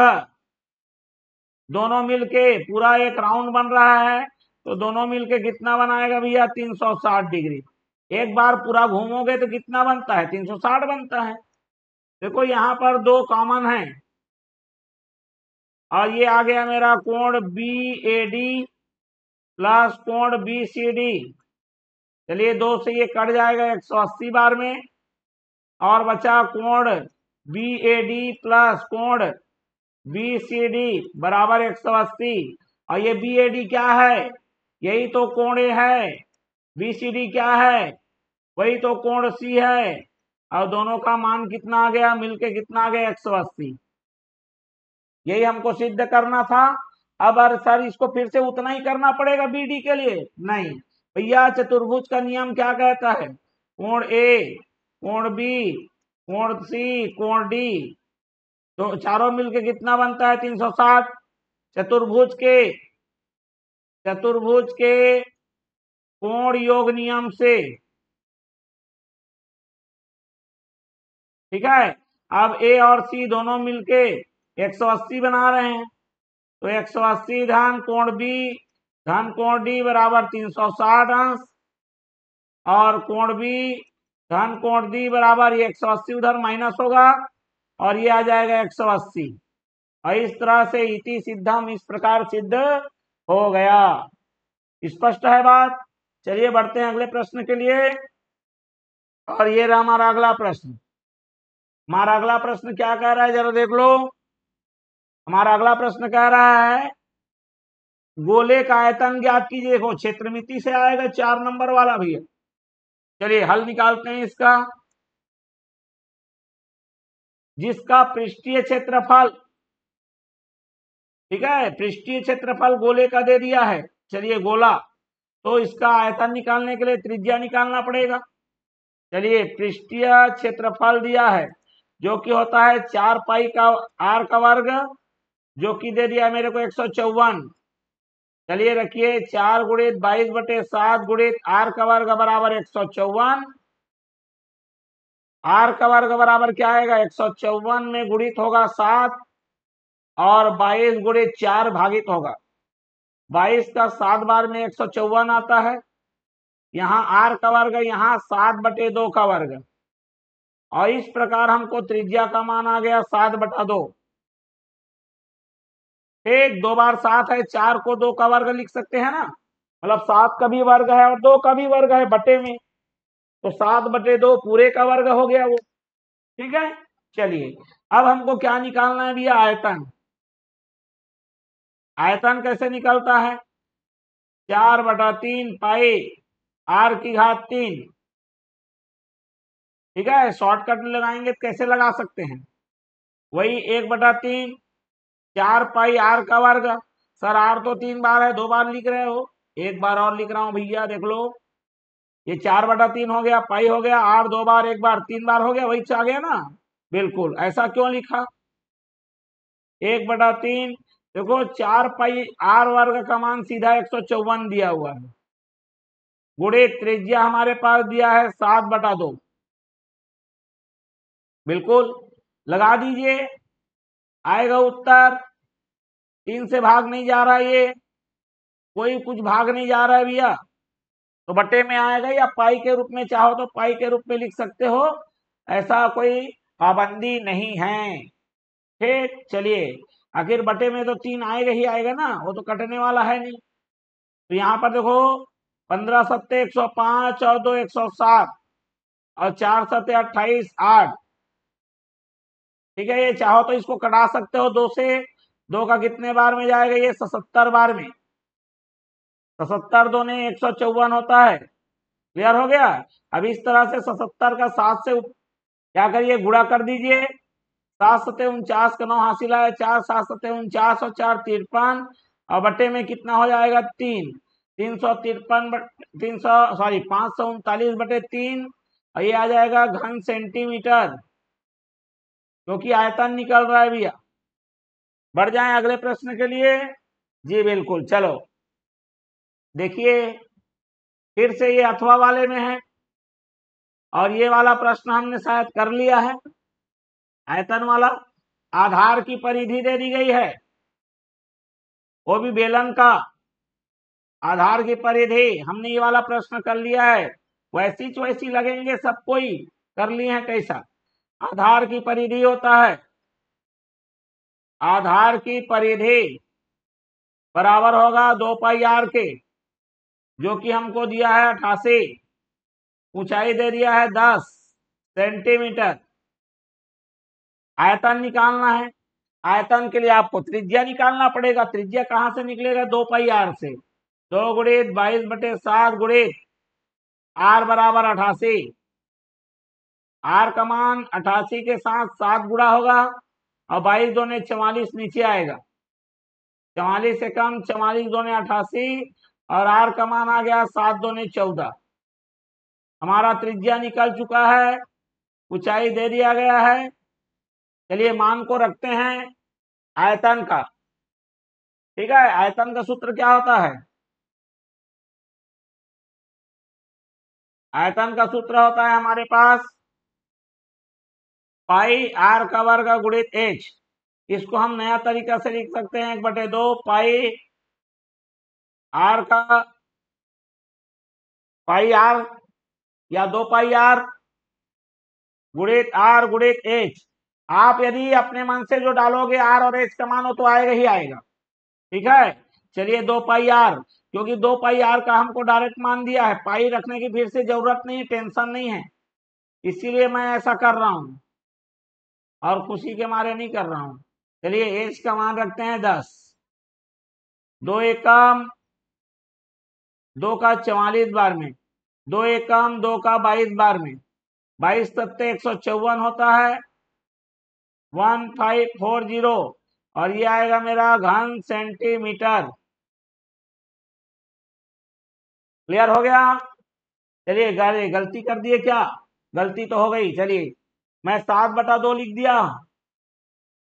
दोनों मिलके पूरा एक राउंड बन रहा है, तो दोनों मिलके कितना बनाएगा भैया, 360 डिग्री। एक बार पूरा घूमोगे तो कितना बनता है, 360 बनता है। देखो यहां पर 2 कॉमन है, और ये आ गया मेरा कोण BAD प्लस कोण BCD। चलिए 2 से ये कट जाएगा 180 बार में, और बचा कोण BAD प्लस कोण BCD बराबर 180। और ये BAD क्या है, यही तो कोण है। BCD क्या है, वही तो कोण C है। और दोनों का मान कितना आ गया, मिलके कितना आ गया, 180। यही हमको सिद्ध करना था। अब सर इसको फिर से उतना ही करना पड़ेगा BD के लिए? नहीं भैया, चतुर्भुज का नियम क्या कहता है, कोण A, कोण B, कोण C, कोण D, तो चारों मिलके कितना बनता है, 360। चतुर्भुज के कोण योग नियम से, ठीक है। अब A और C दोनों मिलके 180 बना रहे हैं, तो 180 धन कोण B धन कोण D बराबर 360 अंश, और कोण B धन कोण D बराबर ये 180 उधर माइनस होगा, और ये आ जाएगा 180। और इस तरह से इति सिद्धम, इस प्रकार सिद्ध हो गया। स्पष्ट है बात। चलिए बढ़ते हैं अगले प्रश्न के लिए। और ये रहा हमारा अगला प्रश्न। हमारा अगला प्रश्न क्या कह रहा है, जरा देख लो। हमारा अगला प्रश्न कह रहा है, गोले का आयतन ज्ञात कीजिए। देखो क्षेत्रमिति से आएगा 4 नंबर वाला भैया। चलिए हल निकालते हैं इसका। जिसका पृष्ठीय क्षेत्रफल, ठीक है, पृष्ठीय क्षेत्रफल गोले का दे दिया है। चलिए गोला, तो इसका आयतन निकालने के लिए त्रिज्या निकालना पड़ेगा। चलिए पृष्ठीय क्षेत्रफल दिया है जो कि होता है 4 पाई का r का वर्ग, जो कि दे दिया मेरे को 154। चलिए रखिए 4 गुणित 22/7 गुणित r का वर्ग बराबर 154। r का वर्ग बराबर क्या आएगा, 154 में गुणित होगा 7 और 22 गुणित 4 भागित होगा 22 का 7 बार में 154 आता है। यहाँ r का वर्ग, यहाँ 7/2 का वर्ग, और इस प्रकार हमको त्रिज्या का मान आ गया 7/2। ठीक, 2 बार 7 है, 4 को 2 का वर्ग लिख सकते हैं ना, मतलब 7 का भी वर्ग है और 2 का भी वर्ग है बटे में, तो 7/2 पूरे का वर्ग हो गया वो। ठीक है, चलिए अब हमको क्या निकालना है भैया, आयतन। आयतन कैसे निकलता है, 4/3 पाई r की घात 3। ठीक है, शॉर्टकट लगाएंगे तो कैसे लगा सकते हैं, वही 1/3 4 पाई r का वर्ग। सर r तो 3 बार है, 2 बार लिख रहे हो, एक बार और लिख रहा हूं भैया, देख लो, ये 4/3 हो गया, पाई हो गया, r 2 बार, 1 बार 3 बार हो गया, वही आ गया ना। बिल्कुल, ऐसा क्यों लिखा, 1/3, देखो 4 पाई r वर्ग का मान सीधा 154 दिया हुआ है, गुणे त्रिज्या हमारे पास दिया है 7/2। बिल्कुल लगा दीजिए, आएगा उत्तर। 3 से भाग नहीं जा रहा है, ये कोई कुछ भाग नहीं जा रहा है भैया, तो बटे में आएगा, या पाई के रूप में चाहो तो पाई के रूप में लिख सकते हो, ऐसा कोई पाबंदी नहीं है। ठीक, चलिए, आखिर बटे में तो 3 आएगा ही आएगा ना, वो तो कटने वाला है नहीं। तो यहाँ पर देखो 15 सत्ते 105 और 2 107 और 4 सत्ते 28 8। ठीक है, ये चाहो तो इसको कटा सकते हो 2 से, 2 का कितने बार में जाएगा, ये 77 बार में, 77 दूने 154 होता है। क्लियर हो गया। अब इस तरह से 77 का 7 से क्या करिए, गुणा कर दीजिए, 7 सत्ते 49 का 9 हासिल है, 4 7 सत्ते 49 और 4 53, और बटे में कितना हो जाएगा 3, 353 सॉरी 539/3, और ये आ जाएगा घन सेंटीमीटर, क्योंकि आयतन निकल रहा है भैया। बढ़ जाएं अगले प्रश्न के लिए। जी बिल्कुल, चलो देखिए, फिर से ये अथवा वाले में है, और ये वाला प्रश्न हमने शायद कर लिया है, आयतन वाला। आधार की परिधि दे दी गई है, वो भी बेलन का, आधार की परिधि, हमने ये वाला प्रश्न कर लिया है, वैसी वैसी लगेंगे सबको ही कर लिए हैं। कैसा, आधार की परिधि होता है, आधार की परिधि बराबर होगा 2 पाई r के, जो कि हमको दिया है 88, ऊंचाई दे दिया है 10 सेंटीमीटर। आयतन निकालना है, आयतन के लिए आपको त्रिज्या निकालना पड़ेगा। त्रिज्या कहां से निकलेगा, 2 पाई r से, 2 गुणित 22/7 गुणित r बराबर 88, r का मान 88 के साथ 7 गुणा होगा, और 22 दूने 44 नीचे आएगा, 44 से कम, 44 दूने 88, और r का मान आ गया 7 दूने 14। हमारा त्रिज्या निकल चुका है, ऊंचाई दे दिया गया है। चलिए मान को रखते हैं आयतन का। ठीक है, आयतन का सूत्र क्या होता है, आयतन का सूत्र होता है हमारे पास पाई r का वर्ग गुणित h। इसको हम नया तरीका से लिख सकते हैं 1/2 पाई r का, पाई r या 2 पाई r गुणित r गुणित h। आप यदि अपने मन से जो डालोगे r और h का मान हो तो आएगा ही आएगा। ठीक है, चलिए 2 पाई r, क्योंकि 2 पाई r का हमको डायरेक्ट मान दिया है, पाई रखने की फिर से जरूरत नहीं, टेंशन नहीं है, इसीलिए मैं ऐसा कर रहा हूं, और खुशी के मारे नहीं कर रहा हूं। चलिए h का मान रखते हैं 10, 2 एकम 2 का 44 बार में, 2 एकम 2 का 22 बार में, 22 सत्ते 154 होता है, 1540, और ये आएगा मेरा घन सेंटीमीटर। क्लियर हो गया। चलिए गलती कर दिए क्या, गलती तो हो गई। चलिए मैं 7/2 लिख दिया,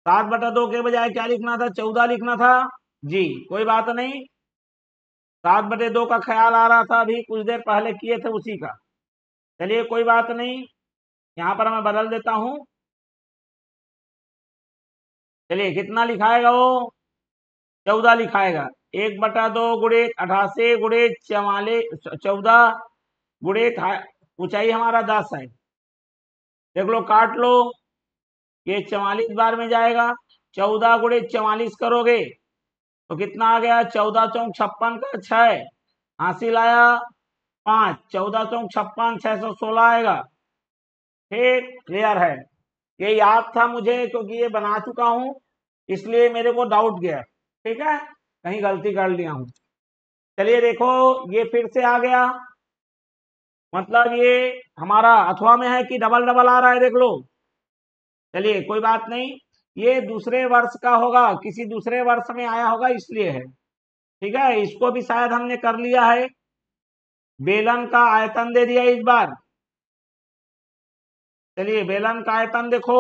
7/2 के बजाय क्या लिखना था, 14 लिखना था जी, कोई बात नहीं, 7/2 का ख्याल आ रहा था, अभी कुछ देर पहले किए थे उसी का। चलिए कोई बात नहीं, यहाँ पर मैं बदल देता हूँ। चलिए कितना लिखाएगा वो, 14 लिखाएगा। 1/2 गुणित 88 गुणित 44 14 गुणित ऊंचाई हमारा 10 है। देख लो काट लो, ये 44 बार में जाएगा। 14 गुणित 44 करोगे तो कितना आ गया, 14 चौक 56 का 6 हासिल आया 5, 14 चौक 56 616 आएगा। ठीक क्लियर है, ये याद था मुझे क्योंकि ये बना चुका हूं, इसलिए मेरे को डाउट गया। ठीक है, कहीं गलती कर लिया हूं। चलिए देखो ये फिर से आ गया, मतलब ये हमारा अथवा में है कि डबल डबल आ रहा है, देख लो। चलिए कोई बात नहीं, ये दूसरे वर्ष का होगा, किसी दूसरे वर्ष में आया होगा इसलिए है। ठीक है, इसको भी शायद हमने कर लिया है। बेलन का आयतन दे दिया इस बार। चलिए बेलन का आयतन देखो,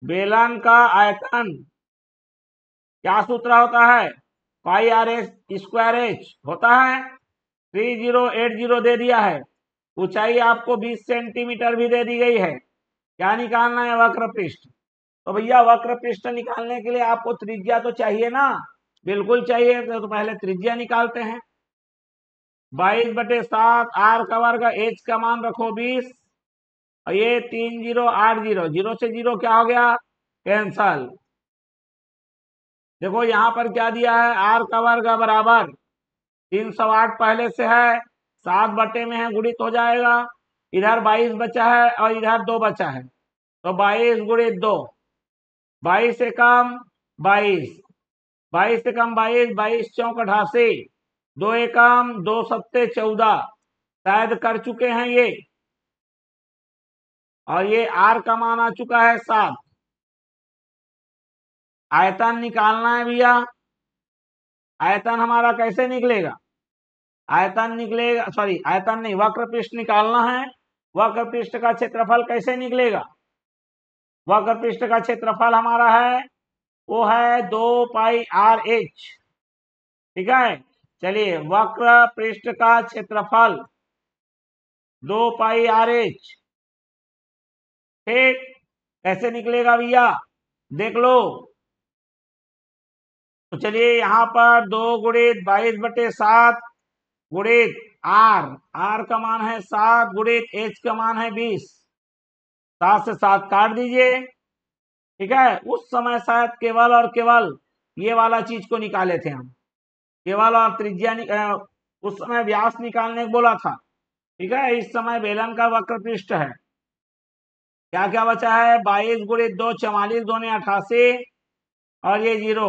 बेलन का आयतन क्या सूत्र होता है, पाई आर एस स्क्वायर एच होता है। 3080 दे दिया है। ऊंचाई आपको 20 सेंटीमीटर भी दे दी गई है। क्या निकालना है, वक्र पृष्ठ। तो भैया वक्र पृष्ठ निकालने के लिए आपको त्रिज्या तो चाहिए ना, बिल्कुल चाहिए। तो पहले त्रिज्या निकालते हैं। 22/7 आर का वर्ग, एच का मान रखो 20, और ये 3080, जीरो से जीरो क्या हो गया, कैंसल। देखो यहाँ पर क्या दिया है, आर का वर्ग बराबर 308 पहले से है, 7 बटे में है, गुणित हो जाएगा। इधर 22 बचा है और इधर 2 बचा है, तो 22 गुणित 2, 22 से कम 22, 22 से कम 22, 22 चौक 88, 2 एकम 2 सत्ते 14, शायद कर चुके हैं ये। और ये आर का मान आ चुका है 7। आयतन निकालना है भैया। आयतन हमारा कैसे निकलेगा, आयतन निकलेगा, सॉरी आयतन नहीं, वक्र पृष्ठ निकालना है। वक्र पृष्ठ का क्षेत्रफल कैसे निकलेगा, वक्र पृष्ठ का क्षेत्रफल हमारा है, वो है 2 पाई आर एच। ठीक है, चलिए वक्र पृष्ठ का क्षेत्रफल 2 पाई आर एच। ठीक, कैसे निकलेगा भैया, देख लो। तो चलिए यहाँ पर 2 गुणित 22/7 गुणित आर, आर का मान है 7 गुणित एच का मान है 20, 7 से 7 काट दीजिए। ठीक है, उस समय शायद केवल और केवल ये वाला चीज को निकाले थे हम, केवल और त्रिज्या उस समय व्यास निकालने को बोला था। ठीक है, इस समय बेलन का वक्र पृष्ठ है। क्या क्या बचा है, 22 गुणित 2 44, 2 ने 88, और ये 0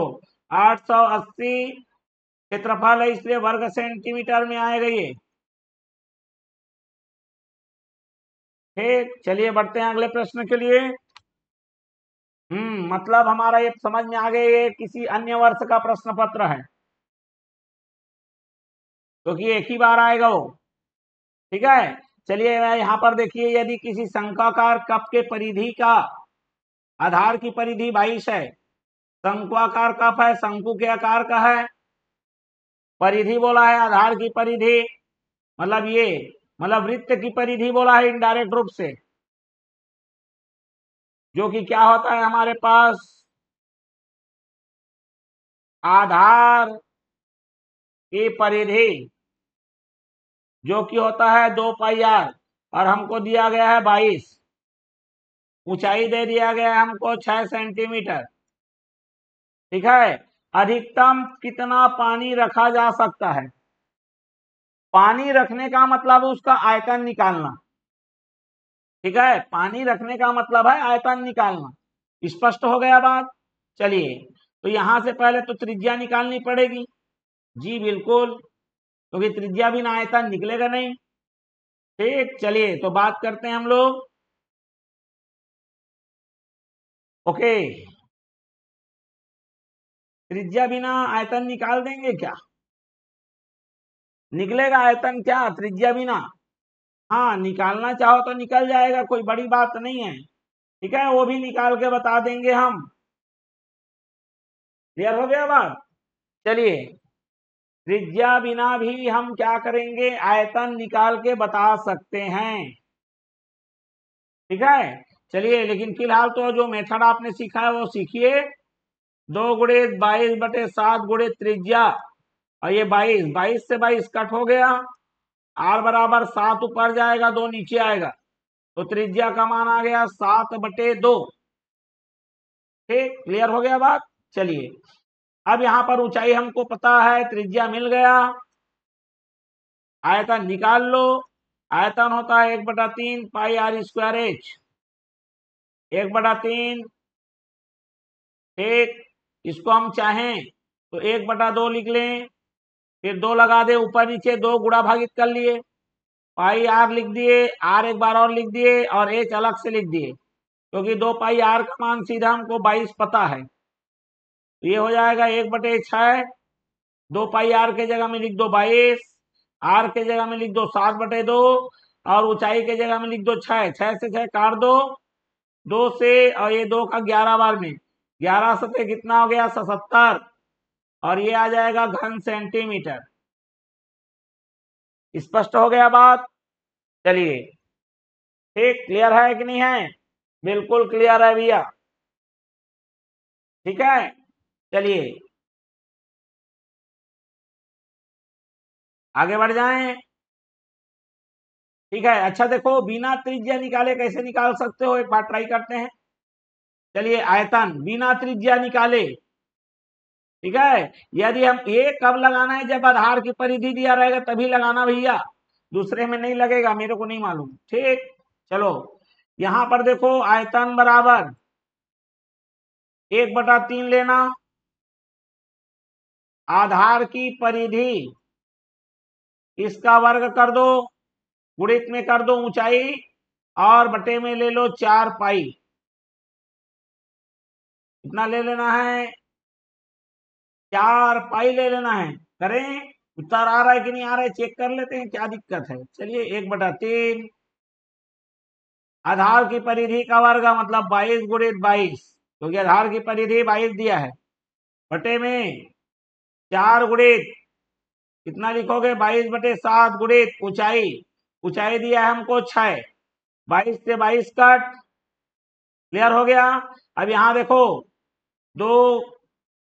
880 क्षेत्रफल है, इसलिए वर्ग सेंटीमीटर में आएगा ये। ठीक, चलिए बढ़ते हैं अगले प्रश्न के लिए। मतलब हमारा ये समझ में आ गया, ये किसी अन्य वर्ष का प्रश्न पत्र है, क्योंकि एक ही बार आएगा वो। ठीक है, चलिए यहाँ पर देखिए, यदि किसी शंक्वाकार कप के परिधि का, आधार की परिधि 22 है, शंक्वाकार कप है, शंकु के आकार का है, परिधि बोला है आधार की परिधि, मतलब ये, मतलब वृत्त की परिधि बोला है इनडायरेक्ट रूप से, जो कि क्या होता है हमारे पास, आधार की परिधि जो कि होता है 2 पाई आर, और हमको दिया गया है 22, ऊंचाई दे दिया गया है हमको 6 सेंटीमीटर। ठीक है, अधिकतम कितना पानी रखा जा सकता है, पानी रखने का मतलब उसका आयतन निकालना। ठीक है, पानी रखने का मतलब है आयतन निकालना। स्पष्ट हो गया बात। चलिए, तो यहां से पहले तो त्रिज्या निकालनी पड़ेगी। जी बिल्कुल, क्योंकि त्रिज्या बिना आयतन निकलेगा नहीं। ठीक, चलिए तो बात करते हैं हम लोग। ओके, त्रिज्या बिना आयतन निकाल देंगे क्या, निकलेगा आयतन क्या त्रिज्या बिना, हाँ निकालना चाहो तो निकल जाएगा, कोई बड़ी बात नहीं है। ठीक है, वो भी निकाल के बता देंगे हम। क्लियर हो गया बात। चलिए, त्रिज्या बिना भी हम क्या करेंगे, आयतन निकाल के बता सकते हैं। ठीक है, चलिए, लेकिन फिलहाल तो जो मेथड आपने सीखा है वो सीखिए। 2 × 22/7 गुणे त्रिज्या, और ये 22 से 22 कट हो गया, r बराबर 7 ऊपर जाएगा 2 नीचे आएगा, तो त्रिज्या का मान आ गया 7/2। ठीक, क्लियर हो गया बात। चलिए, अब यहां पर ऊंचाई हमको पता है, त्रिज्या मिल गया, आयतन निकाल लो। आयतन होता है 1/3 पाई r²h, 1/3। ठीक, इसको हम चाहें तो 1/2 लिख लें, फिर 2 लगा दे, ऊपर नीचे 2 गुणा भागित कर लिए, पाई r लिख दिए, r एक बार और लिख दिए, और h अलग से लिख दिए, क्योंकि 2 पाई r का मान सीधा हमको 22 पता है। ये हो जाएगा 1/6। 2 पाई r के जगह में लिख दो 22, r के जगह में लिख दो 7/2, और ऊंचाई के जगह में लिख दो 6। 6 से 6 काट दो, 2 से, और ये 2 का 11 बार में, 11 सतह कितना हो गया, 77, और ये आ जाएगा घन सेंटीमीटर। स्पष्ट हो गया बात। चलिए, ठीक, क्लियर है कि नहीं है? बिल्कुल क्लियर है भैया। ठीक है, चलिए आगे बढ़ जाएं। ठीक है, अच्छा देखो, बिना त्रिज्या निकाले कैसे निकाल सकते हो, एक बार ट्राई करते हैं। चलिए, आयतन बिना त्रिज्या निकाले। ठीक है, यदि हम ये कब लगाना है, जब आधार की परिधि दिया रहेगा तभी लगाना भैया, दूसरे में नहीं लगेगा, मेरे को नहीं मालूम। ठीक, चलो, यहां पर देखो, आयतन बराबर 1/3 लेना, आधार की परिधि इसका वर्ग कर दो, गुणित में कर दो ऊंचाई, और बटे में ले लो 4 पाई। कितना ले लेना है, 4 पाई ले लेना है। करें, उत्तर आ रहा है कि नहीं आ रहा है, चेक कर लेते हैं, क्या दिक्कत है। चलिए, 1/3, आधार की परिधि का वर्ग मतलब 22 × 22, क्योंकि आधार की परिधि 22 दिया है, बटे में 4 गुणित, कितना लिखोगे, 22/7 गुणित ऊंचाई, ऊंचाई दिया है हमको 6, 22 से 22 कट। क्लियर हो गया। अब यहां देखो, 2,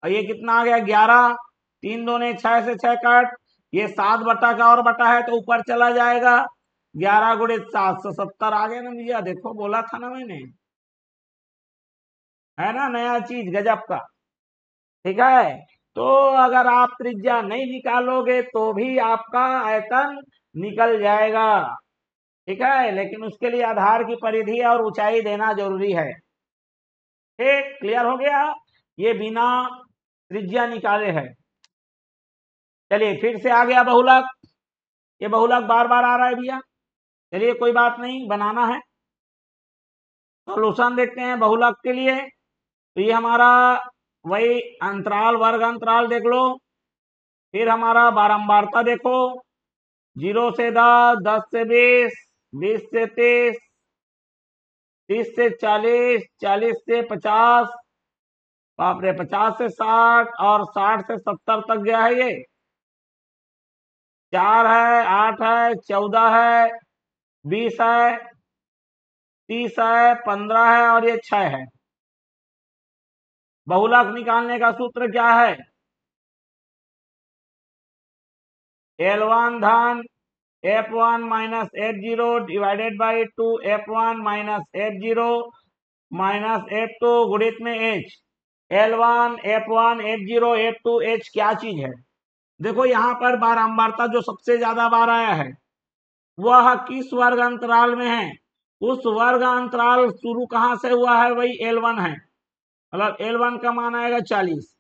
ये कितना आ गया, 11, 3 दूने 6 से 6 कट, ये 7 बटा का और बटा है तो ऊपर चला जाएगा, 11 × 7 170 आ गया ना भैया, देखो बोला था ना मैंने, है ना, नया चीज गजब का। ठीक है, तो अगर आप त्रिज्या नहीं निकालोगे तो भी आपका आयतन निकल जाएगा। ठीक है, लेकिन उसके लिए आधार की परिधि और ऊंचाई देना जरूरी है। ठीक, क्लियर हो गया, ये बिना त्रिज्या निकाले है। चलिए, फिर से आ गया बहुलक, ये बहुलक बार बार आ रहा है भैया, चलिए कोई बात नहीं, बनाना है। सॉल्यूशन देखते हैं बहुलक के लिए, तो ये हमारा वही अंतराल, वर्ग अंतराल देख लो, फिर हमारा बारंबारता देखो, 0 से 10, 10 से 20, 20 से 30, 30 से 40, 40 से 50, बाप रे, 50 से 60, और 60 से 70 तक गया है ये। 4 है, 8 है, 14 है, 20 है, 30 है, 15 है, और ये 6 है। बहुलक निकालने का सूत्र क्या है, L1 धन F1 minus F0 divided by 2 F1 minus F0 minus F2 गुणित में H। L1 F1 F0 F2 H क्या चीज है, देखो यहां पर बारंबारता जो सबसे ज्यादा बार आया है वह किस वर्ग अंतराल में है, उस वर्ग अंतराल शुरू कहां से हुआ है, वही L1 है, मतलब L1 का मान आएगा 40।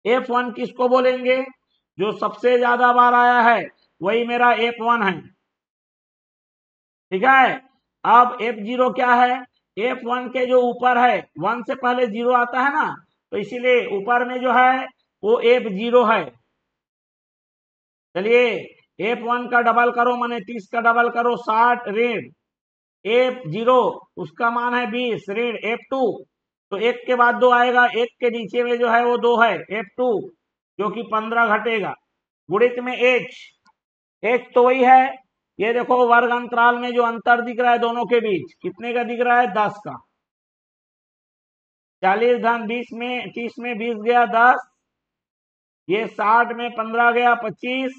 F1 किसको बोलेंगे, जो सबसे ज्यादा बार आया है वही मेरा F1 है। ठीक है, अब F0 क्या है, F1 के जो ऊपर है, 1 से पहले 0 आता है ना, तो इसीलिए ऊपर में जो है वो F0 है। चलिए, F1 का डबल करो माने 30 का डबल करो 60 ऋण F0, उसका मान है 20 ऋण F2, तो एक के बाद 2 आएगा, एक के नीचे में जो है वो 2 है, F2 जो कि 15 घटेगा, गुणित में H तो वही है। ये देखो वर्ग अंतराल में जो अंतर दिख रहा है दोनों के बीच, कितने का दिख रहा है? 10 का। 40 धन 20 में 30 में 20 गया 10, ये 60 में 15 गया 25,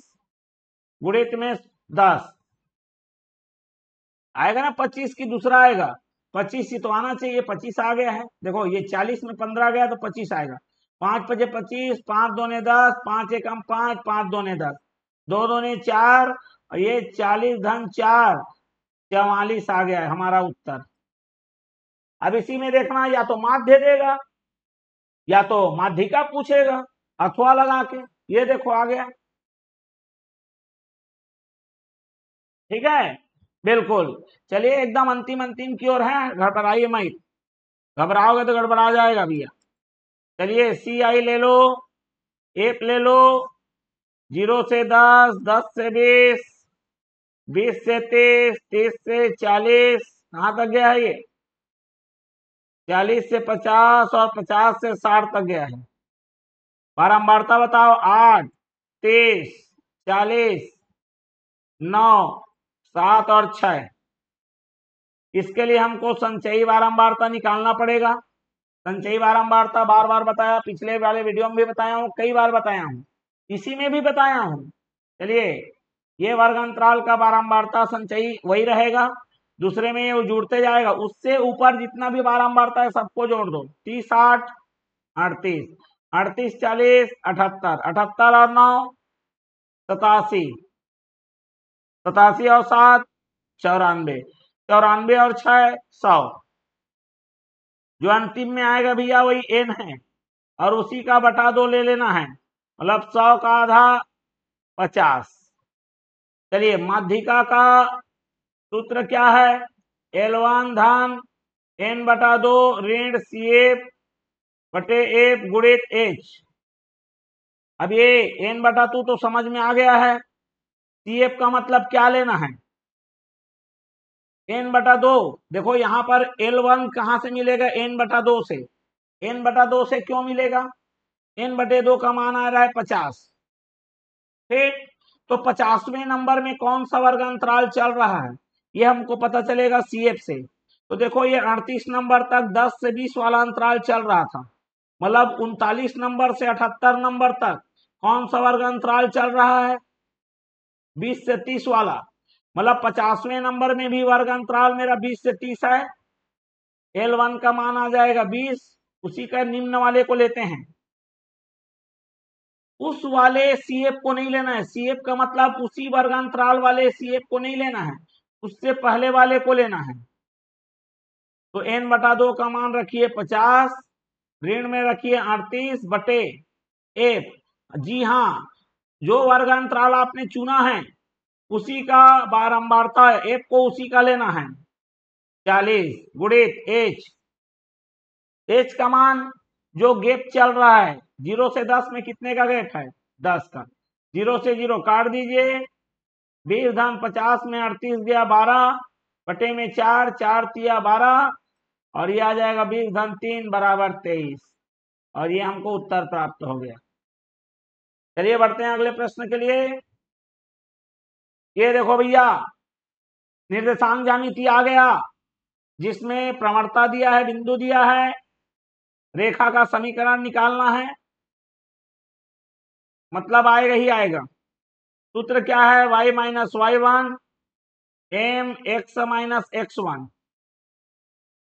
गुणित में 10 आएगा ना, 25 की दूसरा आएगा, 25 ही तो आना चाहिए, 25 आ गया है। देखो ये 40 में 15 गया तो 25 आएगा। 5 पचे 25, 5 दूने 10, 5 एकम 5, 5 दूने 10, 2 दूने 4, और ये 40 धन 4 44 आ गया है हमारा उत्तर। अब इसी में देखना, या तो माध्य देगा या तो माध्यिका पूछेगा अथवा लगा के। ये देखो आ गया, ठीक है, बिल्कुल। चलिए एकदम अंतिम अंतिम की ओर है, घबराइए मत, घबराओगे तो गड़बड़ा जाएगा भैया। चलिए सी आई ले लो, एफ ले लो, 0 से 10, 10 से 20, 20 से 30, 30 से 40, कहाँ तक गया है ये? 40 से 50 और 50 से 60 तक गया है। बारंबारता बताओ, 8, 30, 40, 9, 7 और 6। इसके लिए हमको संचयी बारंबारता निकालना पड़ेगा। संचयी बारंबारता बार बार बताया, पिछले वाले वीडियो में भी बताया हूँ, कई बार बताया हूँ, इसी में भी बताया हूँ। चलिए ये वर्ग अंतराल का बारंबारता संचयी वही रहेगा, दूसरे में ये जुड़ते जाएगा, उससे ऊपर जितना भी बारंबारता है सबको जोड़ दो। 30, 60, 38, 38, 40, 78, 78 और 9 87, 87 और 7 94, 94 और 6 100। जो अंतिम में आएगा भैया वही n है, और उसी का बटा 2 ले लेना है, मतलब 100 का आधा 50। चलिए माध्यिका का सूत्र क्या है? L1 धन n बटा 2 ऋण CF बटे F गुणित H। अब ये n बटा 2 तो समझ में आ गया है, CF का मतलब क्या लेना है? n बटा 2। देखो यहाँ पर L1 कहाँ से मिलेगा? n बटा 2 से। n बटा 2 से क्यों मिलेगा? n बटे 2 का मान आ रहा है 50। ठीक, तो 50वें नंबर में कौन सा वर्ग अंतराल चल रहा है ये हमको पता चलेगा CF से। तो देखो ये 38 नंबर तक 10 से 20 वाला अंतराल चल रहा था, मतलब 39 नंबर से 78 नंबर तक कौन सा वर्ग अंतराल चल रहा है? 20 से 30 वाला। मतलब 50वें नंबर में भी वर्ग अंतराल मेरा 20 से 30 है। L1 का मान आ जाएगा 20, उसी का निम्न वाले को लेते हैं। उस वाले CF को नहीं लेना है, CF का मतलब उसी वर्गांतराल वाले CF को नहीं लेना है, उससे पहले वाले को लेना है। तो n बटा 2 का मान रखिए 50, ऋण में रखिए 38 बटे F। जी हाँ, जो वर्गांतराल आपने चुना है उसी का बारंबारता है, F को उसी का लेना है, 40 गुणित H का मान जो गैप चल रहा है 0 से 10 में कितने का गैप है? 10 का। 0 से 0 काट दीजिए, 20 धन 50 में 38 गया 12 बटे में 4, 4 तिया 12, और ये आ जाएगा 20 धन 3 बराबर 23, और ये हमको उत्तर प्राप्त हो गया। चलिए बढ़ते हैं अगले प्रश्न के लिए। ये देखो भैया निर्देशांक ज्यामिति आ गया, जिसमें प्रवणता दिया है, बिंदु दिया है, रेखा का समीकरण निकालना है, मतलब आएगा ही आएगा। सूत्र क्या है? y minus y1 m x minus x1।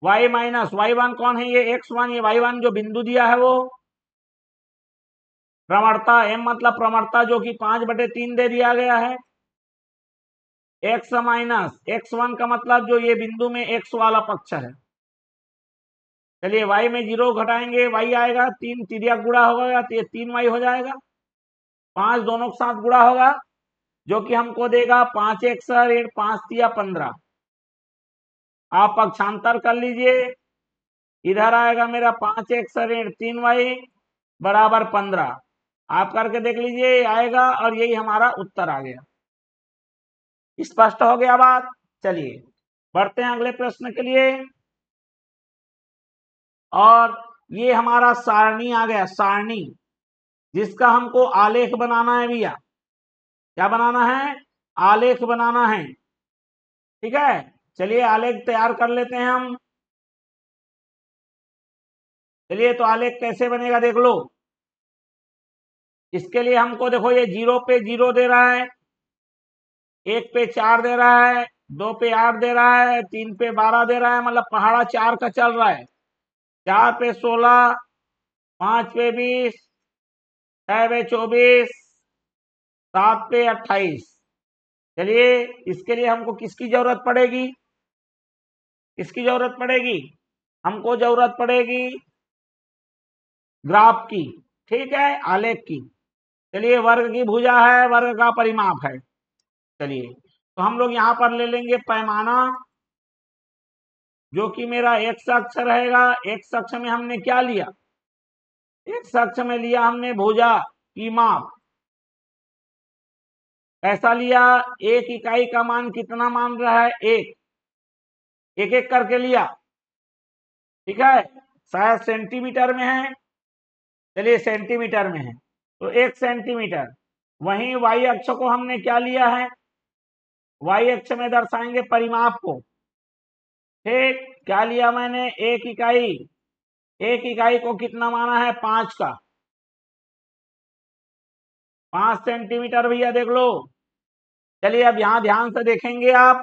y minus y1 कौन है? ये x1, ये y1 जो बिंदु दिया है वो। प्रवणता m मतलब प्रवणता जो कि 5/3 दे दिया गया है। x माइनस x1 का मतलब जो ये बिंदु में x वाला पक्ष है। चलिए y में 0 घटाएंगे, y आएगा 3, तिर्यक गुणा होगा तो ये 3y हो जाएगा। 5 दोनों के साथ गुणा होगा जो कि हमको देगा 5 x ऋण 5 तिया 15। आप पक्षांतर कर लीजिए, इधर आएगा मेरा 5 x ऋण 3y बराबर 15। आप करके देख लीजिए आएगा, और यही हमारा उत्तर आ गया। स्पष्ट हो गया बात? चलिए बढ़ते हैं अगले प्रश्न के लिए। और ये हमारा सारणी आ गया, सारणी, जिसका हमको आलेख बनाना है भैया। क्या बनाना है? आलेख बनाना है। ठीक है, चलिए आलेख तैयार कर लेते हैं हम। चलिए, तो आलेख कैसे बनेगा देख लो। इसके लिए हमको देखो, ये 0 पे 0 दे रहा है, 1 पे 4 दे रहा है, 2 पे 8 दे रहा है, 3 पे 12 दे रहा है, मतलब पहाड़ा 4 का चल रहा है। 4 पे 16, 5 पे 20, 6 पे 24, 7 पे 28। चलिए, इसके लिए हमको किसकी जरूरत पड़ेगी? किसकी जरूरत पड़ेगी? हमको जरूरत पड़ेगी ग्राफ की। ठीक है, आलेख की। चलिए, वर्ग की भुजा है, वर्ग का परिमाप है। चलिए, तो हम लोग यहां पर ले लेंगे पैमाना, जो कि मेरा एक्स अक्ष रहेगा। एक्स अक्ष में हमने क्या लिया? एक्स अक्ष में लिया हमने भुजा की माप। ऐसा लिया, एक इकाई का मान कितना मान रहा है? एक। एक एक करके लिया। ठीक है, शायद सेंटीमीटर में है। चलिए, सेंटीमीटर में है तो 1 सेंटीमीटर। वहीं वाई अक्ष को हमने क्या लिया है? वाई अक्ष में दर्शाएंगे परिमाप को। ठीक, क्या लिया मैंने? एक इकाई। एक इकाई को कितना माना है? 5 का। 5 सेंटीमीटर भैया, देख लो। चलिए, अब यहां ध्यान से देखेंगे आप।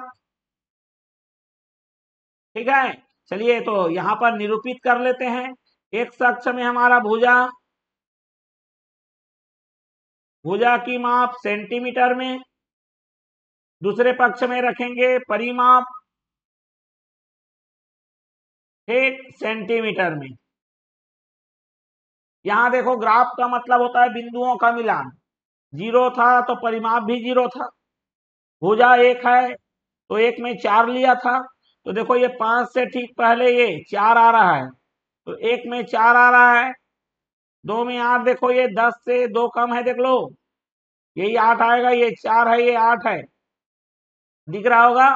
ठीक है, चलिए, तो यहां पर निरूपित कर लेते हैं। एक अक्ष में हमारा भुजा, भुजा की माप सेंटीमीटर में। दूसरे पक्ष में रखेंगे परिमाप, ठीक, सेंटीमीटर में। यहां देखो, ग्राफ का मतलब होता है बिंदुओं का मिलान। 0 था तो परिमाप भी 0 था। भुजा 1 है तो 1 में 4 लिया था। तो देखो, ये 5 से ठीक पहले ये 4 आ रहा है, तो 1 में 4 आ रहा है। 2 में 8, देखो ये 10 से 2 कम है, देख लो, यही 8 आएगा। ये 4 है, ये 8 है, दिख रहा होगा।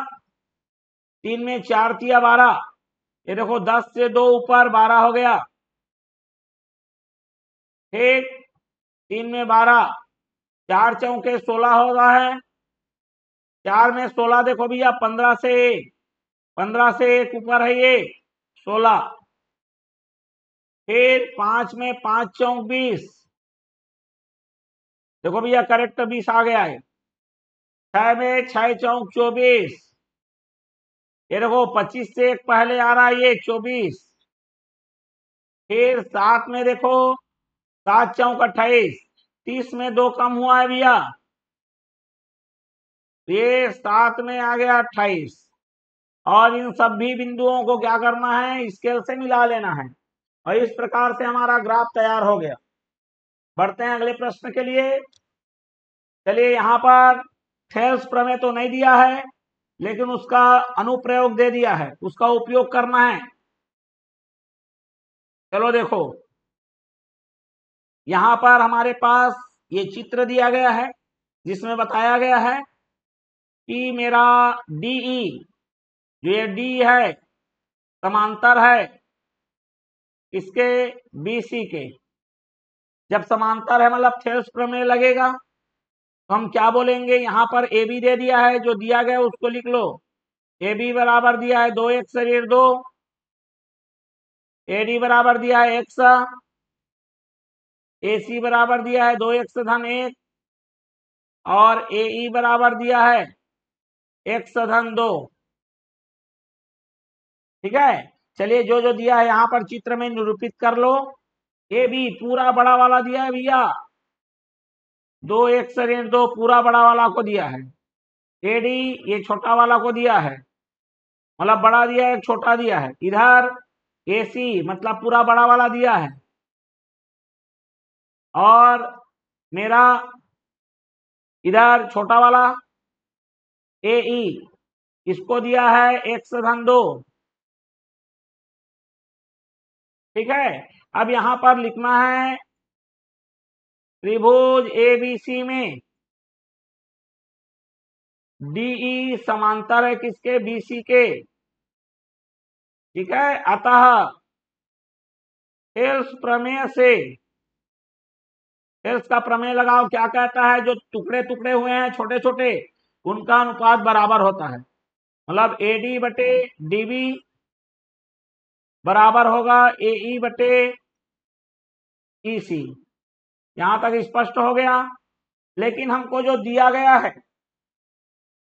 3 में 4 तिया 12, ये देखो 10 से 2 ऊपर 12 हो गया। ठीक, 3 में 12, 4 चौके 16 हो रहा है। 4 में 16, देखो भैया 15 से 1, 15 से 1 ऊपर है ये 16। फिर 5 में 5 चौक 20, देखो भैया करेक्ट 20 आ गया है। 6 में 6 चौक 24, ये देखो 25 से 1 पहले आ रहा है ये 24। फिर 7 में देखो 7 चौक 28, 30 में 2 कम हुआ है भैया, ये 7 में आ गया 28। और इन सभी बिंदुओं को क्या करना है? स्केल से मिला लेना है। और इस प्रकार से हमारा ग्राफ तैयार हो गया। बढ़ते हैं अगले प्रश्न के लिए। चलिए, यहां पर थेल्स प्रमेय तो नहीं दिया है, लेकिन उसका अनुप्रयोग दे दिया है, उसका उपयोग करना है। चलो देखो, यहां पर हमारे पास ये चित्र दिया गया है, जिसमें बताया गया है कि मेरा डीई, जो ये डी है, समांतर है इसके बीसी के। जब समांतर है मतलब थेल्स प्रमेय लगेगा, तो हम क्या बोलेंगे? यहां पर ए बी दे दिया है, जो दिया गया उसको लिख लो। ए बी बराबर दिया है 2x ऋण 2, ए डी बराबर दिया है x, ए सी बराबर दिया है 2x धन 1, और ए ई बराबर दिया है x धन 2। ठीक है, चलिए, जो जो दिया है यहां पर चित्र में निरूपित कर लो। ए बी पूरा बड़ा वाला दिया है भैया, 2x ऋण 2 पूरा बड़ा वाला को दिया है। ए डी ये छोटा वाला को दिया है, मतलब बड़ा दिया है छोटा दिया है। इधर ए सी मतलब पूरा बड़ा वाला दिया है, और मेरा इधर छोटा वाला ए ई, इसको दिया है x धन 2। ठीक है, अब यहां पर लिखना है त्रिभुज एबीसी में डीई समांतर है किसके? बीसी के। ठीक है, अतः हेल्स प्रमेय से, हेल्स का प्रमेय लगाओ, क्या कहता है, जो टुकड़े टुकड़े हुए हैं छोटे छोटे उनका अनुपात बराबर होता है, मतलब एडी बटे डीबी बराबर होगा एई बटे ईसी। यहां तक स्पष्ट हो गया। लेकिन हमको जो दिया गया है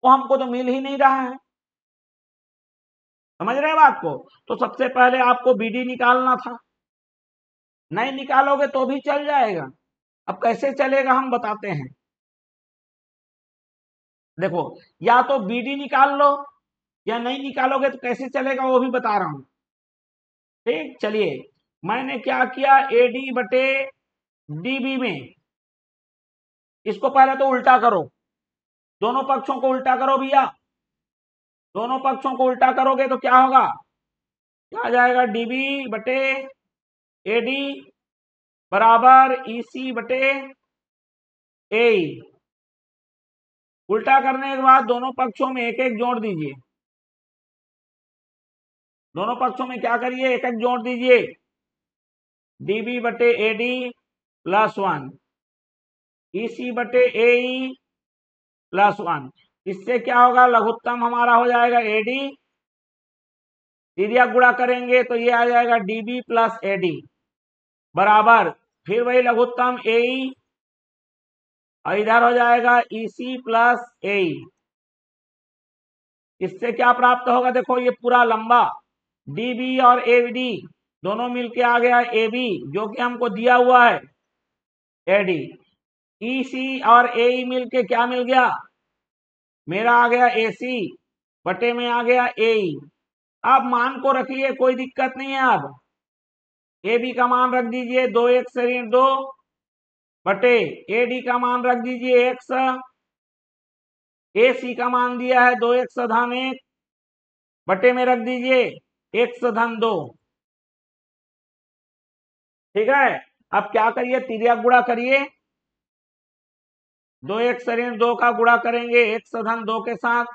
वो हमको तो मिल ही नहीं रहा है, समझ रहे हैं बात को। तो सबसे पहले आपको बीडी निकालना था, नहीं निकालोगे तो भी चल जाएगा। अब कैसे चलेगा हम बताते हैं। देखो, या तो बीडी निकाल लो, या नहीं निकालोगे तो कैसे चलेगा वो भी बता रहा हूं। ठीक, चलिए मैंने क्या किया, एडी बटे डीबी में इसको पहले तो उल्टा करो, दोनों पक्षों को उल्टा करो भैया। दोनों पक्षों को उल्टा करोगे तो क्या होगा, क्या आ जाएगा, डीबी बटे एडी बराबर ईसी बटे ए। उल्टा करने के बाद दोनों पक्षों में एक एक जोड़ दीजिए, दोनों पक्षों में क्या करिए, एक एक जोड़ दीजिए, डीबी बटे एडी प्लस 1 ईसी बटे ए प्लस 1। इससे क्या होगा, लघुत्तम हमारा हो जाएगा एडी, तिर्यक गुणा करेंगे तो ये आ जाएगा डीबी प्लस एडी बराबर, फिर वही लघुत्तम ए और इधर हो जाएगा ईसी प्लस ए। इससे क्या प्राप्त होगा, देखो ये पूरा लंबा डीबी और एडी दोनों मिलके आ गया एबी, जो कि हमको दिया हुआ है एडी। ईसी और ए मिलके क्या मिल गया, मेरा आ गया एसी बटे में आ गया ए। अब मान को रखिए, कोई दिक्कत नहीं है। अब ए बी का मान रख दीजिए 2x ऋण 2 बटे ए डी का मान रख दीजिए x, ए सी का मान दिया है 2x धन 1 बटे में रख दीजिए x धन 2। ठीक है, अब क्या करिए, तिर्यक गुणा करिए, 2x ऋण 2 का गुणा करेंगे x धन 2 के साथ,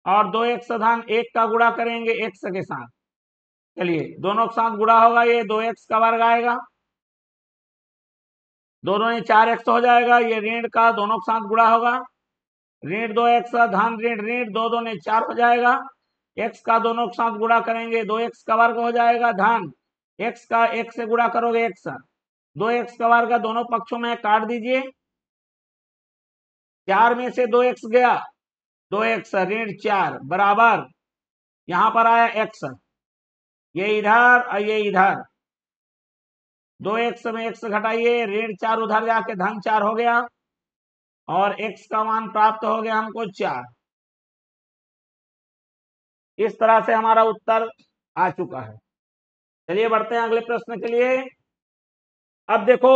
और 2x धन 1 का गुणा करेंगे x के साथ। चलिए दोनों के साथ गुणा होगा, ये 2x का वर्ग आएगा, दोनों में 4x हो जाएगा, ये ऋण का दोनों के साथ गुणा होगा, ऋण 2x धन ऋण ऋण 2 2 4 हो जाएगा, x का दोनों के साथ गुणा करेंगे 2x का वर्ग हो जाएगा, धन x का 1 से गुणा करोगे x, 2x का वर्ग दोनों पक्षों में काट दीजिए, 4 में से 2x गया, 2x ऋण 4 बराबर, यहां पर आया x, ये इधर और ये इधर, 2x में x घटाइए, ऋण 4 उधर जाके धन 4 हो गया, और x का मान प्राप्त हो गया हमको 4। इस तरह से हमारा उत्तर आ चुका है। चलिए बढ़ते हैं अगले प्रश्न के लिए। अब देखो